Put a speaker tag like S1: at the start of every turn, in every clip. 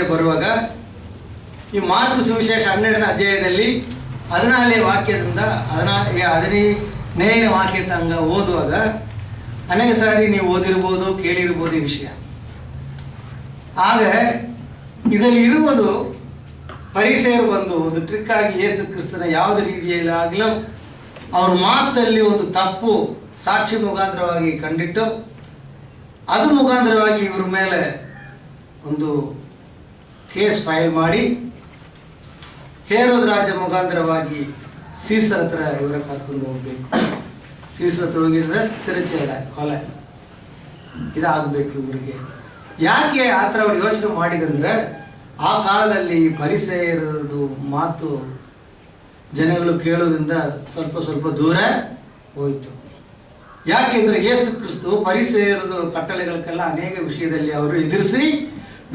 S1: ಮುಂದೆ ಬರುವಾಗ ಈ ಮಾರ್ಕು ಸುವಿಶೇಷ 12ನೇ ಅಧ್ಯಾಯದಲ್ಲಿ 14ನೇ ವಾಕ್ಯದಿಂದ 15ನೇ ವಾಕ್ಯ ತನಕ ಓದುವಾಗ ಅನೇಕ ಸಾರಿ ನೀವು ಓದಿರ್ಬೋದು, ಕೇಳಿರ್ಬೋದು ಈ ವಿಷಯ. ಆಗ ಇದರಲ್ಲಿ ಇರುವುದು ಪರಿಸೇರು ಒಂದು ಟ್ರಿಕ್ ಆಗಿ ಯೇಸು ಕ್ರಿಸ್ತನ ಯಾವುದೇ ರೀತಿಯಲ್ಲಿ ಆಗಲೂ ಅವ್ರ ಮಾತಲ್ಲಿ ಒಂದು ತಪ್ಪು ಸಾಕ್ಷಿ ಮುಖಾಂತರವಾಗಿ ಕಂಡಿಟ್ಟು ಅದು ಮುಖಾಂತರವಾಗಿ ಇವ್ರ ಮೇಲೆ ಒಂದು ಕೇಸ್ ಫೈಲ್ ಮಾಡಿ ಹೇರೋದ್ ರಾಜ ಮುಖಾಂತರವಾಗಿ ಸೀಸರ್ ಹತ್ರ ಇವರ ಕರ್ಕೊಂಡು ಹೋಗ್ಬೇಕು. ಸೀಸರ್ ಹತ್ರ ಹೋಗಿದ್ರೆ ಸಿರಚೇರ ಕೊಲೆ ಇದಾಗಬೇಕು ಇವರಿಗೆ. ಯಾಕೆ ಆ ಥರ ಅವ್ರು ಯೋಚನೆ ಮಾಡಿದಂದ್ರೆ ಆ ಕಾಲದಲ್ಲಿ ಪರಿಸೇರದು ಮಾತು ಜನಗಳು ಕೇಳೋದ್ರಿಂದ ಸ್ವಲ್ಪ ದೂರ ಹೋಯಿತು. ಯಾಕೆಂದ್ರೆ ಯೇಸು ಕ್ರಿಸ್ತು ಪರಿಸೇರದ ಕಟ್ಟಳೆಗಳಕ್ಕೆಲ್ಲ ಅನೇಕ ವಿಷಯದಲ್ಲಿ ಅವರು ಎದುರಿಸಿ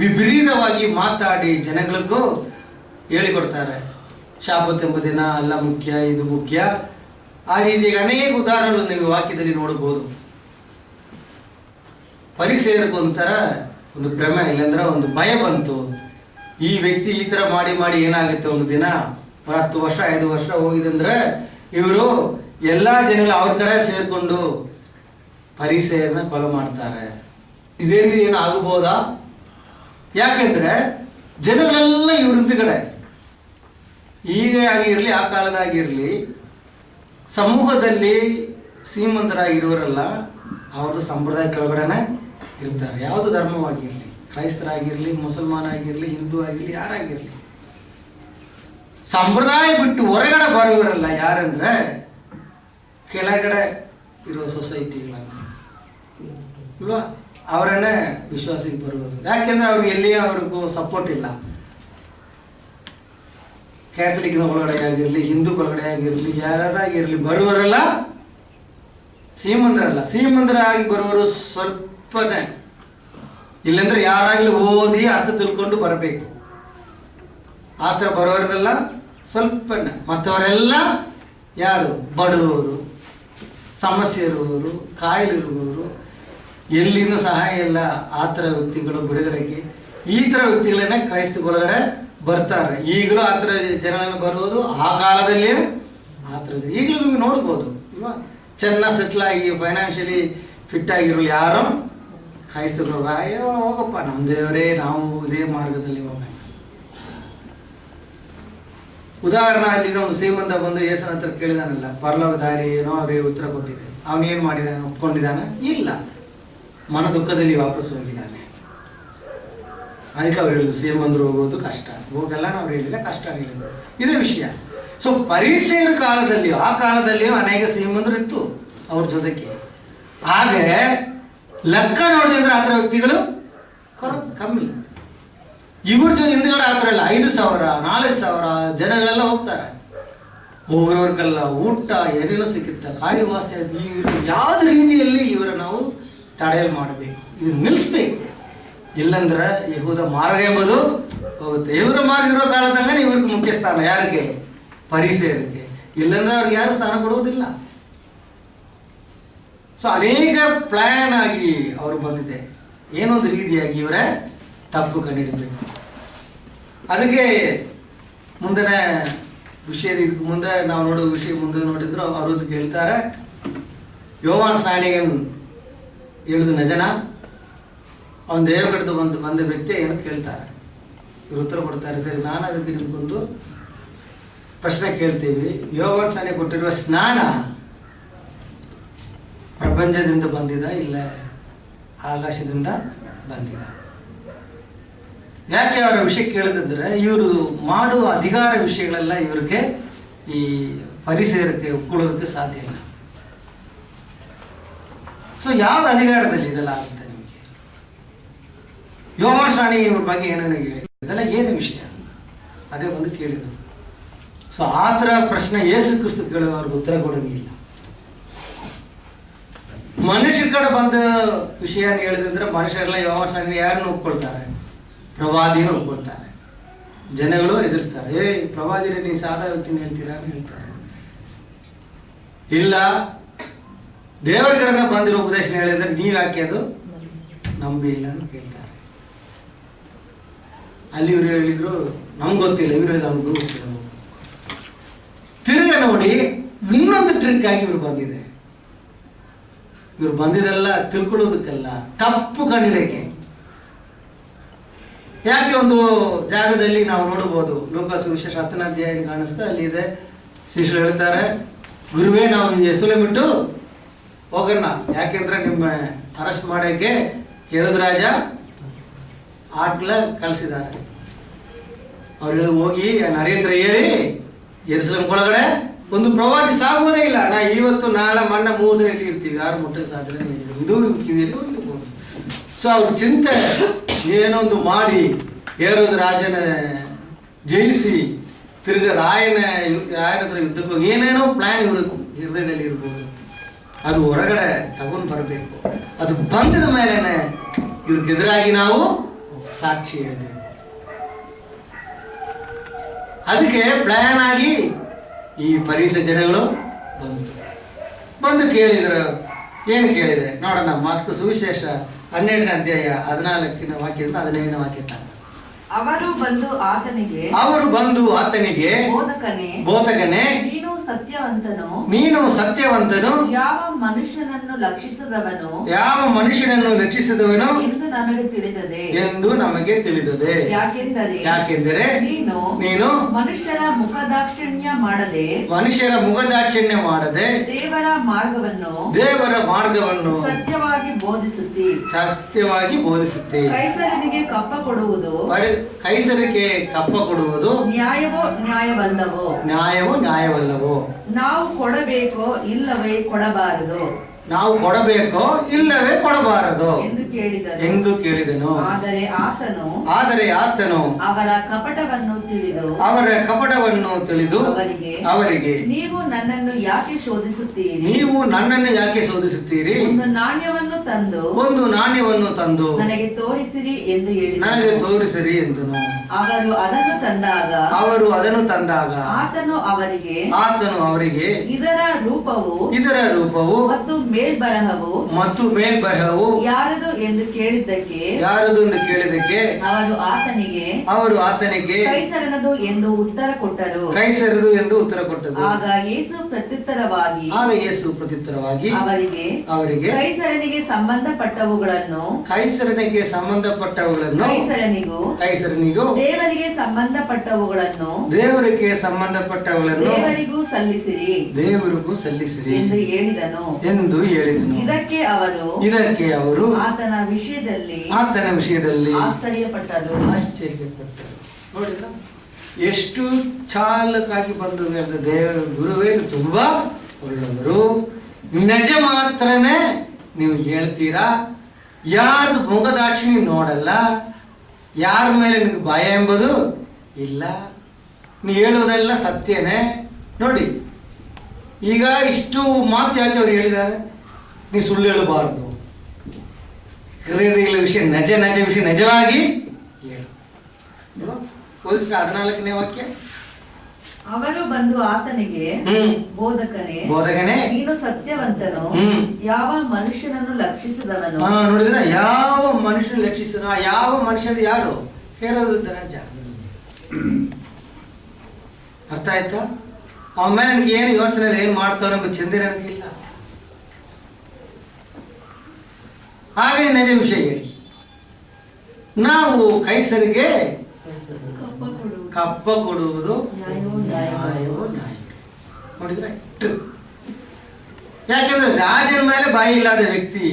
S1: ವಿಪರೀತವಾಗಿ ಮಾತಾಡಿ ಜನಗಳಿಗೂ ಹೇಳಿಕೊಡ್ತಾರೆ. ಶಾಬತ್ತೆಂಬ ದಿನ ಅಲ್ಲ ಮುಖ್ಯ, ಇದು ಮುಖ್ಯ. ಆ ರೀತಿಯಾಗಿ ಅನೇಕ ಉದಾಹರಣೆಗಳು ನೀವು ವಾಕ್ಯದಲ್ಲಿ ನೋಡಬಹುದು. ಪರಿಸೇರಕ್ಕೊಂಥರ ಒಂದು ಭ್ರಮೆ, ಇಲ್ಲಾಂದ್ರೆ ಒಂದು ಭಯ ಬಂತು. ಈ ವ್ಯಕ್ತಿ ಈ ಥರ ಮಾಡಿ ಏನಾಗುತ್ತೆ, ಒಂದು ದಿನ 10 ವರ್ಷ 5 ವರ್ಷ ಹೋಗಿದಂದ್ರೆ ಇವರು ಎಲ್ಲ ಜನಗಳು ಅವ್ರ ಕಡೆ ಸೇರ್ಕೊಂಡು ಪರಿಸೇರನ್ನ ಕೊಲೆ ಮಾಡ್ತಾರೆ. ಇದೇ ರೀತಿ ಏನು ಆಗಬಹುದಾ? ಯಾಕೆಂದ್ರೆ ಜನಗಳೆಲ್ಲ ಇವ್ರ ಹಿಂದ್ಗಡೆ, ಈಗ ಆಗಿರಲಿ ಆ ಕಾಲದಾಗಿರಲಿ, ಸಮೂಹದಲ್ಲಿ ಶ್ರೀಮಂತರಾಗಿರುವರೆಲ್ಲ ಅವ್ರದ್ದು ಸಂಪ್ರದಾಯ ಕೆಳಗಡೆನೆ ಇರ್ತಾರೆ. ಯಾವುದು ಧರ್ಮವಾಗಿರಲಿ, ಕ್ರೈಸ್ತರಾಗಿರಲಿ, ಮುಸಲ್ಮಾನ ಆಗಿರಲಿ, ಹಿಂದೂ ಆಗಿರಲಿ, ಯಾರಾಗಿರಲಿ, ಸಂಪ್ರದಾಯ ಬಿಟ್ಟು ಹೊರಗಡೆ ಬರುವವರೆಲ್ಲ ಯಾರಂದ್ರೆ ಕೆಳಗಡೆ ಇರುವ ಸೊಸೈಟಿಗಳನ್ನ ಇಲ್ವಾ, ಅವರನ್ನೇ ವಿಶ್ವಾಸಕ್ಕೆ ಬರುವುದು. ಯಾಕೆಂದ್ರೆ ಅವ್ರಿಗೆ ಎಲ್ಲಿಯೇ ಅವ್ರಿಗೂ ಸಪೋರ್ಟ್ ಇಲ್ಲ. ಕ್ಯಾಥಲಿಕ್ನ ಒಳಗಡೆ ಆಗಿರಲಿ, ಹಿಂದೂ ಒಳಗಡೆ ಆಗಿರಲಿ, ಯಾರಾಗಿರಲಿ ಬರುವವರೆಲ್ಲ ಶ್ರೀಮಂತರಾಗಿ ಬರುವವರು ಸ್ವಲ್ಪನೇ. ಇಲ್ಲಂದ್ರೆ ಯಾರಾಗಲಿ ಓದಿ ಅರ್ಥ ತಿಳ್ಕೊಂಡು ಬರಬೇಕು. ಆ ಥರ ಬರೋರೆಲ್ಲ ಸ್ವಲ್ಪನೇ. ಮತ್ತವರೆಲ್ಲ ಯಾರು? ಬಡವರು, ಸಮಸ್ಯೆ ಇರುವವರು, ಕಾಯಿಲಿರುವವರು, ಎಲ್ಲಿನೂ ಸಹಾಯ ಇಲ್ಲ, ಆ ಥರ ವ್ಯಕ್ತಿಗಳು ಬಿಡುಗಡೆಗೆ ಈ ಥರ ವ್ಯಕ್ತಿಗಳನ್ನೇ ಕ್ರೈಸ್ತಗೊಳಗಡೆ ಬರ್ತಾರೆ. ಈಗಲೂ ಆ ಥರ ಜನಗಳನ್ನು ಬರುವುದು. ಆ ಕಾಲದಲ್ಲಿ ಆ ಥರ ಈಗಲೂ ನಿಮಗೆ ನೋಡ್ಬೋದು. ಇಲ್ವಾ, ಚೆನ್ನಾಗಿ ಸೆಟ್ಲ್ ಆಗಿ ಫೈನಾನ್ಷಿಯಲಿ ಫಿಟ್ ಆಗಿರೋರು ಯಾರು ಕ್ರೈಸ್ತರು. ಅಯ್ಯೋ ಹೋಗಪ್ಪ, ನಮ್ಮ ದೇವರೇ, ನಾವು ಇದೇ ಮಾರ್ಗದಲ್ಲಿ ಹೋಗೋಣ. ಉದಾಹರಣೆ, ಅಲ್ಲಿನ ಒಂದು ಶ್ರೀಮಂತ ಬಂದು ಯೇಸನ ಹತ್ರ ಕೇಳಿದಾನಲ್ಲ, ಪರಲೋಕ ದಾರಿ ಏನೋ ಅವರಿಗೆ ಉತ್ತರ ಕೊಟ್ಟಿದೆ. ಅವನೇನು ಮಾಡಿದಾನೆ? ಒಪ್ಕೊಂಡಿದ್ದಾನೆ? ಇಲ್ಲ, ಮನ ದುಃಖದಲ್ಲಿ ವಾಪಸ್ ಹೋಗಿದ್ದಾನೆ. ಅದಕ್ಕೆ ಅವ್ರು ಹೇಳಿದ್ರು ಶ್ರೀಮಂತರು ಹೋಗೋದು ಕಷ್ಟ, ಹೋಗಲ್ಲ ನಾವು ಹೇಳಿಲ್ಲ, ಕಷ್ಟ ಹೇಳಿಲ್ಲ. ಇದೇ ವಿಷಯ. ಸೊ ಪರಿಸರ ಕಾಲದಲ್ಲಿಯೂ ಆ ಕಾಲದಲ್ಲಿಯೂ ಅನೇಕ ಶ್ರೀಮಂತರು ಇತ್ತು ಅವ್ರ ಜೊತೆಗೆ. ಹಾಗೆ ಲೆಕ್ಕ ನೋಡಿದ್ರೆ ಆ ಥರ ವ್ಯಕ್ತಿಗಳು ಕಮ್ಮಿ. ಇವ್ರ ಜೊತೆ ಹಿಂದ್ಗಡೆ ಆ ಥರ ಇಲ್ಲ. 5,000 4,000 ಜನಗಳೆಲ್ಲ ಹೋಗ್ತಾರೆ. ಹೋಗೋರ್ಗೆಲ್ಲ ಊಟ ಏನೇನೋ ಸಿಕ್ಕುತ್ತೆ, ಕಾರ್ಯವಾಸಿ. ಯಾವ್ದು ರೀತಿಯಲ್ಲಿ ಇವರ ನಾವು ತಡೆಯಲು ಮಾಡಬೇಕು, ಇದು ನಿಲ್ಲಿಸ್ಬೇಕು. ಇಲ್ಲಂದ್ರೆ ಯಹೂದ ಮಾರ್ಗ ಎಂಬುದು ಹೋಗುತ್ತೆ. ಯಹೂದ ಮಾರ್ಗ ಇರೋ ಕಾಲದಂಗ ಇವ್ರಿಗೆ ಮುಖ್ಯ ಸ್ಥಾನ. ಯಾರಿಗೆ? ಪರಿಸೇರಕ್ಕೆ. ಇಲ್ಲಂದ್ರೆ ಅವ್ರಿಗೆ ಯಾರು ಸ್ಥಾನ ಕೊಡುವುದಿಲ್ಲ. ಸೊ ಅನೇಕ ಪ್ಲಾನ್ ಆಗಿ ಅವರು ಬಂದಿದೆ. ಏನೊಂದು ರೀತಿಯಾಗಿ ಇವರೇ ತಪ್ಪು ಕಂಡಿಡಬೇಕು. ಅದಕ್ಕೆ ಮುಂದಿನ ವಿಷಯ, ಮುಂದೆ ನಾವು ನೋಡುವ ವಿಷಯ ಮುಂದೆ ನೋಡಿದ್ರು ಅವರು ಕೇಳ್ತಾರೆ, ಯೋಹಾನ ಸ್ನಾನಿಗನ್ ಹೇಳುದು ನಿಜನ? ಅವನ ದೇವಗಡೆದು ಬಂದ ವ್ಯಕ್ತಿ ಏನು ಕೇಳ್ತಾರೆ. ಇವರು ಉತ್ತರ ಕೊಡ್ತಾರೆ, ಸರಿ ನಾನು ಅದಕ್ಕೆ ನಿಮ್ಗೊಂದು ಪ್ರಶ್ನೆ ಕೇಳ್ತೀವಿ. ಯೋಹಾನ ಸ್ನಾನಿ ಕೊಟ್ಟಿರುವ ಸ್ನಾನ ಪ್ರಪಂಚದಿಂದ ಬಂದಿದ, ಇಲ್ಲ ಆಕಾಶದಿಂದ ಬಂದಿದ? ಯಾಕೆ ಅವರ ವಿಷಯ ಕೇಳಿದ್ರೆ ಇವರು ಮಾಡುವ ಅಧಿಕಾರ ವಿಷಯಗಳೆಲ್ಲ ಇವ್ರಿಗೆ ಈ ಪರಿಸರಕ್ಕೆ ಒಪ್ಕೊಳ್ಳೋದಕ್ಕೆ ಸಾಧ್ಯ ಇಲ್ಲ. ಸೊ ಯಾವ್ದು ಅಧಿಕಾರದಲ್ಲಿ ಇದೆಲ್ಲ ಆಗುತ್ತೆ ನಿಮಗೆ? ಯೋಹಾನ ಸ್ನಾನಿ ಇವ್ರ ಬಗ್ಗೆ ಏನೇನು ಹೇಳಿ, ಇದೆಲ್ಲ ಏನು ವಿಷಯ? ಅದೇ ಒಂದು ಕೇಳಿದ್ರು. ಸೊ ಆ ಥರ ಪ್ರಶ್ನೆ ಯೇಸು ಕ್ರಿಸ್ತು ಕೇಳೋರ್ಗೆ ಉತ್ತರ ಕೊಡೋಂಗಿಲ್ಲ. ಮನುಷ್ಯರ ಕಡೆ ಬಂದ ವಿಷಯ ಹೇಳಿದ್ರೆ ಮನುಷ್ಯರೆಲ್ಲ ಯೋಹಾನ ಸ್ನಾನಿ ಯಾರನ್ನು ಒಪ್ಕೊಳ್ತಾರೆ? ಪ್ರವಾದಿಯನ್ನು ಒಪ್ಕೊಳ್ತಾರೆ. ಜನಗಳು ಎದುರಿಸ್ತಾರೆ, ಪ್ರವಾದಿನೇ ನೀವು ಸಾದಾ ವ್ಯಕ್ತಿನ ಹೇಳ್ತೀರಾ ಅಂತ ಹೇಳ್ತಾರೆ. ಇಲ್ಲ, ದೇವರ ಕಡೆಯಿಂದ ಬಂದಿರೋ ಉಪದೇಶ ಹೇಳಿದ್ರೆ ನೀವು ಯಾಕೆ ಅದು ನಂಬಿ ಇಲ್ಲ ಅಂತ ಕೇಳ್ತಾರೆ. ಅಲ್ಲಿ ಇವರು ಹೇಳಿದ್ರು ನಮ್ಗೆ ಗೊತ್ತಿಲ್ಲ, ಇವರು ನಮ್ಗೆ ಗೊತ್ತಿಲ್ಲ. ತಿರುಗ ನೋಡಿ ಇನ್ನೊಂದು ಟ್ರಿಕ್ ಆಗಿ ಇವ್ರು ಬಂದಿದೆ. ಇವ್ರು ಬಂದಿದೆಲ್ಲ ತಿಳ್ಕೊಳ್ಳೋದಕ್ಕಲ್ಲ, ತಪ್ಪು ಕಂಡಿಡಕ್ಕೆ. ಯಾಕೆ ಒಂದು ಜಾಗದಲ್ಲಿ ನಾವು ನೋಡಬಹುದು, ಲೋಕ ಸುವಿಶೇಷ 10ನೇ ಅಧ್ಯಾಯ ಕಾಣಿಸ್ತಾ ಅಲ್ಲಿ ಇದೆ. ಶಿಷ್ಯರು ಹೇಳ್ತಾರೆ, ಗುರುವೇ ನಾವು ಹೆಸರು ಬಿಟ್ಟು ಹೋಗೋಣ, ಯಾಕೆಂದ್ರೆ ನಿಮ್ಮ ಅರೆಸ್ಟ್ ಮಾಡೋಕ್ಕೆ ಹೆರೋದ್ ರಾಜ ಆಟ್ಲ ಕಳಿಸಿದ್ದಾರೆ. ಅವ್ರು ಹೋಗಿ ನರಿ ಹತ್ರ ಹೇಳಿ ಯೆರೂಸಲೇಮ್ ಒಳಗಡೆ ಒಂದು ಪ್ರವಾದಿ ಸಾಗುವುದೇ ಇಲ್ಲ, ನಾ ಇವತ್ತು ನಾಳೆ ಮೊನ್ನೆ 3 ದಿನ ಇಲ್ಲಿ ಇರ್ತೀವಿ, ಯಾರು ಮುಟ್ಟಕ್ಕೆ ಸಾಧ್ಯ ಇಲ್ಲ, ಇದು ಕಿವಿಯಲ್ಲಿ ಹೋಗಿರ್ಬೋದು. ಸೊ ಅವ್ರ ಚಿಂತೆ ಏನೊಂದು ಮಾಡಿ ಹೆರೋದ್ ರಾಜನ ಜಯಿಸಿ ತಿರ್ಗ ರಾಯನ ಹತ್ರ ಯುದ್ಧಕ್ಕೆ ಹೋಗಿ ಏನೇನೋ ಪ್ಲಾನ್ ಇವರು ಹೃದಯದಲ್ಲಿ ಇರ್ಬೋದು. ಅದು ಹೊರಗಡೆ ತಗೊಂಡು ಬರಬೇಕು. ಅದು ಬಂದಿದ ಮೇಲೆನೆ ಇವ್ರಿಗೆ ಎದುರಾಗಿ ನಾವು ಸಾಕ್ಷಿ ಹೇಳಬೇಕು. ಅದಕ್ಕೆ ಪ್ಲಾನ್ ಆಗಿ ಈ ಪರಿಸರ ಜನಗಳು ಬಂದು ಕೇಳಿದ್ರು. ಏನು ಕೇಳಿದೆ ನೋಡೋಣ. ಮಾರ್ಕ ಸುವಿಶೇಷ 12ನೇ ಅಧ್ಯಾಯ 14ನೇ ವಾಕ್ಯದಿಂದ 15ನೇ ವಾಕ್ಯ.
S2: ಅವರು ಬಂದು ಆತನಿಗೆ
S1: ಬೋಧಕನೇ
S2: ನೀನು
S1: ಸತ್ಯವಂತನು
S2: ಯಾವ ಮನುಷ್ಯನನ್ನು
S1: ಲಕ್ಷಿಸಿದವನು ಎಂದು ನಮಗೆ ತಿಳಿದದೆ. ಯಾಕೆಂದರೆ ನೀನು
S2: ಮನುಷ್ಯರ ಮುಖದಾಕ್ಷಿಣ್ಯ ಮಾಡದೆ ದೇವರ ಮಾರ್ಗವನ್ನು ಸತ್ಯವಾಗಿ ಬೋಧಿಸುತ್ತಿ.
S1: ಕೈಸರಿಗೆ ಕಪ್ಪ ಕೊಡುವುದು
S2: ನ್ಯಾಯವೋ
S1: ನ್ಯಾಯವಲ್ಲವೋ.
S2: ನಾವು ಕೊಡಬೇಕೋ ಇಲ್ಲವೇ ಕೊಡಬಾರದು
S1: ಎಂದು ಕೇಳಿದನು. ಆದರೆ ಆತನು
S2: ಅವರ ಕಪಟವನ್ನು ತಿಳಿದು
S1: ಅವರಿಗೆ
S2: ನೀವು ನನ್ನನ್ನು ಯಾಕೆ ಶೋಧಿಸುತ್ತೀರಿ? ಒಂದು ನಾಣ್ಯವನ್ನು ತಂದು ನನಗೆ ತೋರಿಸಿರಿ ಎಂದನು. ಅವರು ಅದನ್ನು ತಂದಾಗ ಆತನು ಅವರಿಗೆ ಇದರ ರೂಪವು ಮತ್ತು ಮೇಲ್ಬರಹವು ಯಾರದು ಎಂದು ಕೇಳಿದ್ದಕ್ಕೆ ಅವರು ಆತನಿಗೆ ಕೈಸರನದು ಎಂದು ಉತ್ತರ ಕೊಟ್ಟರು. ಆಗ ಯೇಸು ಪ್ರತ್ಯುತ್ತರವಾಗಿ ಅವರಿಗೆ ಕೈಸರನಿಗೆ ಸಂಬಂಧಪಟ್ಟವುಗಳನ್ನು ಕೈಸರನಿಗೂ ದೇವರಿಗೆ ಸಂಬಂಧಪಟ್ಟವುಗಳನ್ನು ದೇವರಿಗೂ ಸಲ್ಲಿಸಿರಿ ಎಂದು ಹೇಳಿದನು. ಇದಕ್ಕೆ ಅವರು ಆತನ ವಿಷಯದಲ್ಲಿ ಆಶ್ಚರ್ಯಪಟ್ಟರು.
S1: ನೋಡಿದ ಎಷ್ಟು ಚಾಲಕಾಗಿ ಬಂದು ದೇವರ ಗುರುವೇ ತುಂಬಾ ಒಳ್ಳೆಯವರು, ನಿಜ ಮಾತ್ರನೇ ನೀವು ಹೇಳ್ತೀರಾ, ಯಾರ್ದು ಮುಖದಾಕ್ಷಿಣಿ ನೋಡಲ್ಲ, ಯಾರ ಮೇಲೆ ನಿಮ್ಗೆ ಭಯ ಎಂಬುದು ಇಲ್ಲ, ನೀವು ಹೇಳೋದೆಲ್ಲ ಸತ್ಯನೇ. ನೋಡಿ ಈಗ ಇಷ್ಟು ಮಾತು ಯಾಕೆ ಅವ್ರು ಹೇಳಿದ್ದಾರೆ, ನೀವು ಸುಳ್ಳು ಹೇಳಬಾರದು, ಹೃದಯದ ವಿಷಯ ನಿಜವಾಗಿ ಹೇಳು. 14ನೇ ವಾಕ್ಯ.
S2: ಅವರು ಬಂದು ಆತನಿಗೆ ಬೋಧಕನೇ ನೀನು ಸತ್ಯವಂತನು, ಯಾವ ಮನುಷ್ಯನನ್ನು ಲಕ್ಷಿಸಿದವನು.
S1: ನೋಡಿದ್ರೆ ಯಾವ ಮನುಷ್ಯನ ಲಕ್ಷಿಸಿದ, ಯಾವ ಮನುಷ್ಯದ ಯಾರು ಹೇರೋದು ರಾಜ. ಅರ್ಥ ಆಯ್ತಾ? ಆಮೇಲೆ ನನಗೆ ಏನು ಯೋಚನೆ ಏನ್ ಮಾಡ್ತಾವ ಎಂಬ ಚಿಂತೆ ನನಗಿಲ್ಲ. ಹಾಗೆ ನಿಜ ವಿಷಯ ಹೇಳಿ. ನಾವು ಕೈಸರಿಗೆ ಕಪ್ಪ ಕೊಡುವುದು ನೋಡಿದ್ರೆ, ಯಾಕೆಂದ್ರೆ ರಾಜನ ಮೇಲೆ ಬಾಯಿ ಇಲ್ಲದ ವ್ಯಕ್ತಿ,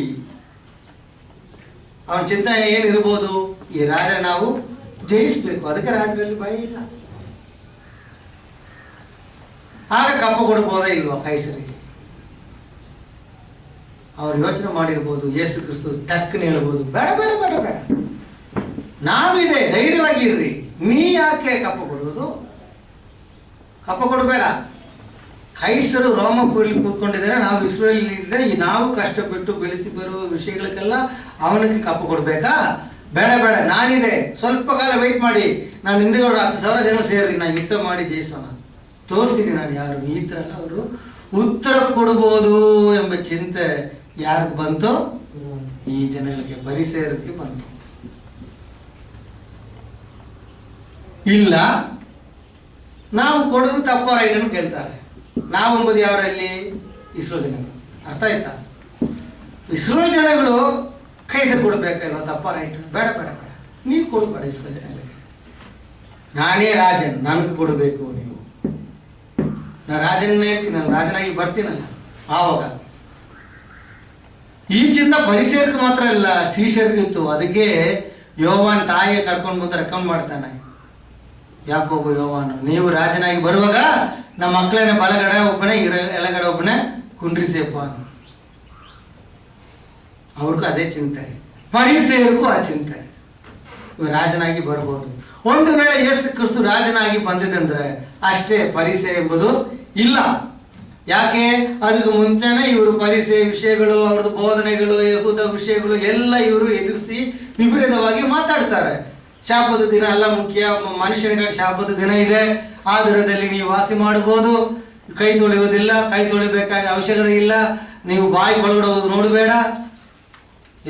S1: ಅವನ ಚಿಂತನೆ ಏನಿರ್ಬೋದು, ಈ ರಾಜ ನಾವು ಜಯಿಸ್ಬೇಕು, ಅದಕ್ಕೆ ರಾಜರಲ್ಲಿ ಬಾಯಿ ಇಲ್ಲ. ಆಗ ಕಪ್ಪ ಕೊಡ್ಬೋದಾ ಇಲ್ವಾ ಕೈಸರಿಗೆ? ಅವ್ರು ಯೋಚನೆ ಮಾಡಿರ್ಬೋದು. ಯೇಸು ಕ್ರಿಸ್ತು ಟಕ್ಕನೆ ಹೇಳ್ಬೋದು, ಬೇಡ ಬೇಡ ಬೇಡ ಬೇಡ, ನಾವಿದೆ, ಧೈರ್ಯವಾಗಿರ್ರಿ, ನೀ ಯಾಕೆ ಕಪ್ಪ ಕೊಡುವುದು? ಕಪ್ಪ ಕೊಡಬೇಡ. ಕೈಸರು ರೋಮಪುರಲ್ಲಿ ಕೂತ್ಕೊಂಡಿದ್ದಾರೆ, ನಾವು ಇಸ್ರೇಲ್ ಇದ್ರೆ ನಾವು ಕಷ್ಟಪಟ್ಟು ಬೆಳೆಸಿ ಬರುವ ವಿಷಯಗಳಕ್ಕೆಲ್ಲ ಅವನಿಗೆ ಕಪ್ಪ ಕೊಡ್ಬೇಕಾ? ಬೇಡ ಬೇಡ, ನಾನಿದೆ, ಸ್ವಲ್ಪ ಕಾಲ ವೆಯ್ಟ್ ಮಾಡಿ, ನಾನು ಹಿಂದೆಗಳು 10,000 ಜನ ಸೇರಿ ನಾನು ಯುದ್ಧ ಮಾಡಿ ಜಯಿಸೋಣ, ತೋರಿಸ್ತೀನಿ ನಾನು ಯಾರು. ಈ ತರ ಅವರು ಉತ್ತರ ಕೊಡ್ಬೋದು ಎಂಬ ಚಿಂತೆ ಯಾರಿಗೆ ಬಂತು? ಈ ಜನಗಳಿಗೆ, ಪರಿಸರಕ್ಕೆ ಬಂತು. ಇಲ್ಲ. ನಾವು ಕೊಡೋದು ತಪ್ಪ ರೈಟ್ ಅಂತ ಕೇಳ್ತಾರೆ. ನಾವು ಎಂಬುದು ಯಾವರಲ್ಲಿ? ಇಸ್ರೋ ಜನಗಳು. ಅರ್ಥ ಆಯ್ತಾ? ಇಸ್ರೋ ಜನಗಳು ಕೈಸರ್ ಕೊಡಬೇಕಲ್ವ? ತಪ್ಪ ರೈಟ್? ಬೇಡ ಬೇಡ ಬೇಡ, ನೀವು ಕೊಡಬೇಡ ಇಸ್ರೋ ಜನಗಳಿಗೆ. ನಾನೇ ರಾಜನ್, ನನಗೆ ಕೊಡಬೇಕು ನೀವು. ನಾನು ರಾಜನ ಹೇಳ್ತೀನಿ, ನಾನು ರಾಜನಾಗಿ ಬರ್ತೀನಲ್ಲ ಆವಾಗ. ಈ ಚಿಂತ ಪರಿಸರಕ್ಕೆ ಮಾತ್ರ ಇಲ್ಲ, ಶಿಷ್ಯರಿಗಿತ್ತು. ಅದಕ್ಕೆ ಯೋವಾನ್ ತಾಯಿಗೆ ಕರ್ಕೊಂಡು ಬಂದು ರೆಕಮೆಂಡ್ ಮಾಡ್ತಾನೆ. ಯಾಕೋಬ ಯೋವಾನು, ನೀವು ರಾಜನಾಗಿ ಬರುವಾಗ ನಮ್ಮ ಮಕ್ಕಳನ್ನ ಬಲಗಡೆ ಒಬ್ಬನೇ ಎಳಗಡೆ ಒಬ್ಬನೇ ಕುಂಡ್ರಿಸೇಪ. ಅವ್ರಿಗೂ ಅದೇ ಚಿಂತೆ, ಪರಿಸರಕ್ಕೂ ಆ ಚಿಂತೆ. ರಾಜನಾಗಿ ಬರ್ಬೋದು. ಒಂದು ವೇಳೆ ಯೇಸು ಕ್ರಿಸ್ತು ರಾಜನಾಗಿ ಬಂದಿದ್ದಂದ್ರೆ ಅಷ್ಟೇ, ಪರಿಸೆ ಎಂಬುದು ಇಲ್ಲ. ಯಾಕೆ? ಅದಕ್ಕೆ ಮುಂಚೆನೆ ಇವರು ಪರಿಸೆ ವಿಷಯಗಳು, ಅವ್ರದ್ದು ಬೋಧನೆಗಳು, ಯಹೂದ ವಿಷಯಗಳು ಎಲ್ಲ ಇವರು ಎದುರಿಸಿ ವಿಪರೀತವಾಗಿ ಮಾತಾಡ್ತಾರೆ. ಶಾಪದ ದಿನ ಅಲ್ಲ ಮುಖ್ಯ, ಮನುಷ್ಯನಿಗಾಗಿ ಶಾಪದ ದಿನ ಇದೆ, ಆ ದಿನದಲ್ಲಿ ನೀವು ವಾಸಿ ಮಾಡಬಹುದು, ಕೈ ತೊಳೆಯುವುದಿಲ್ಲ, ಕೈ ತೊಳಿಬೇಕಾದ ಅವಶ್ಯಕತೆ ಇಲ್ಲ, ನೀವು ಬಾಯಿ ಒಳಗಡೆ ನೋಡಬೇಡ,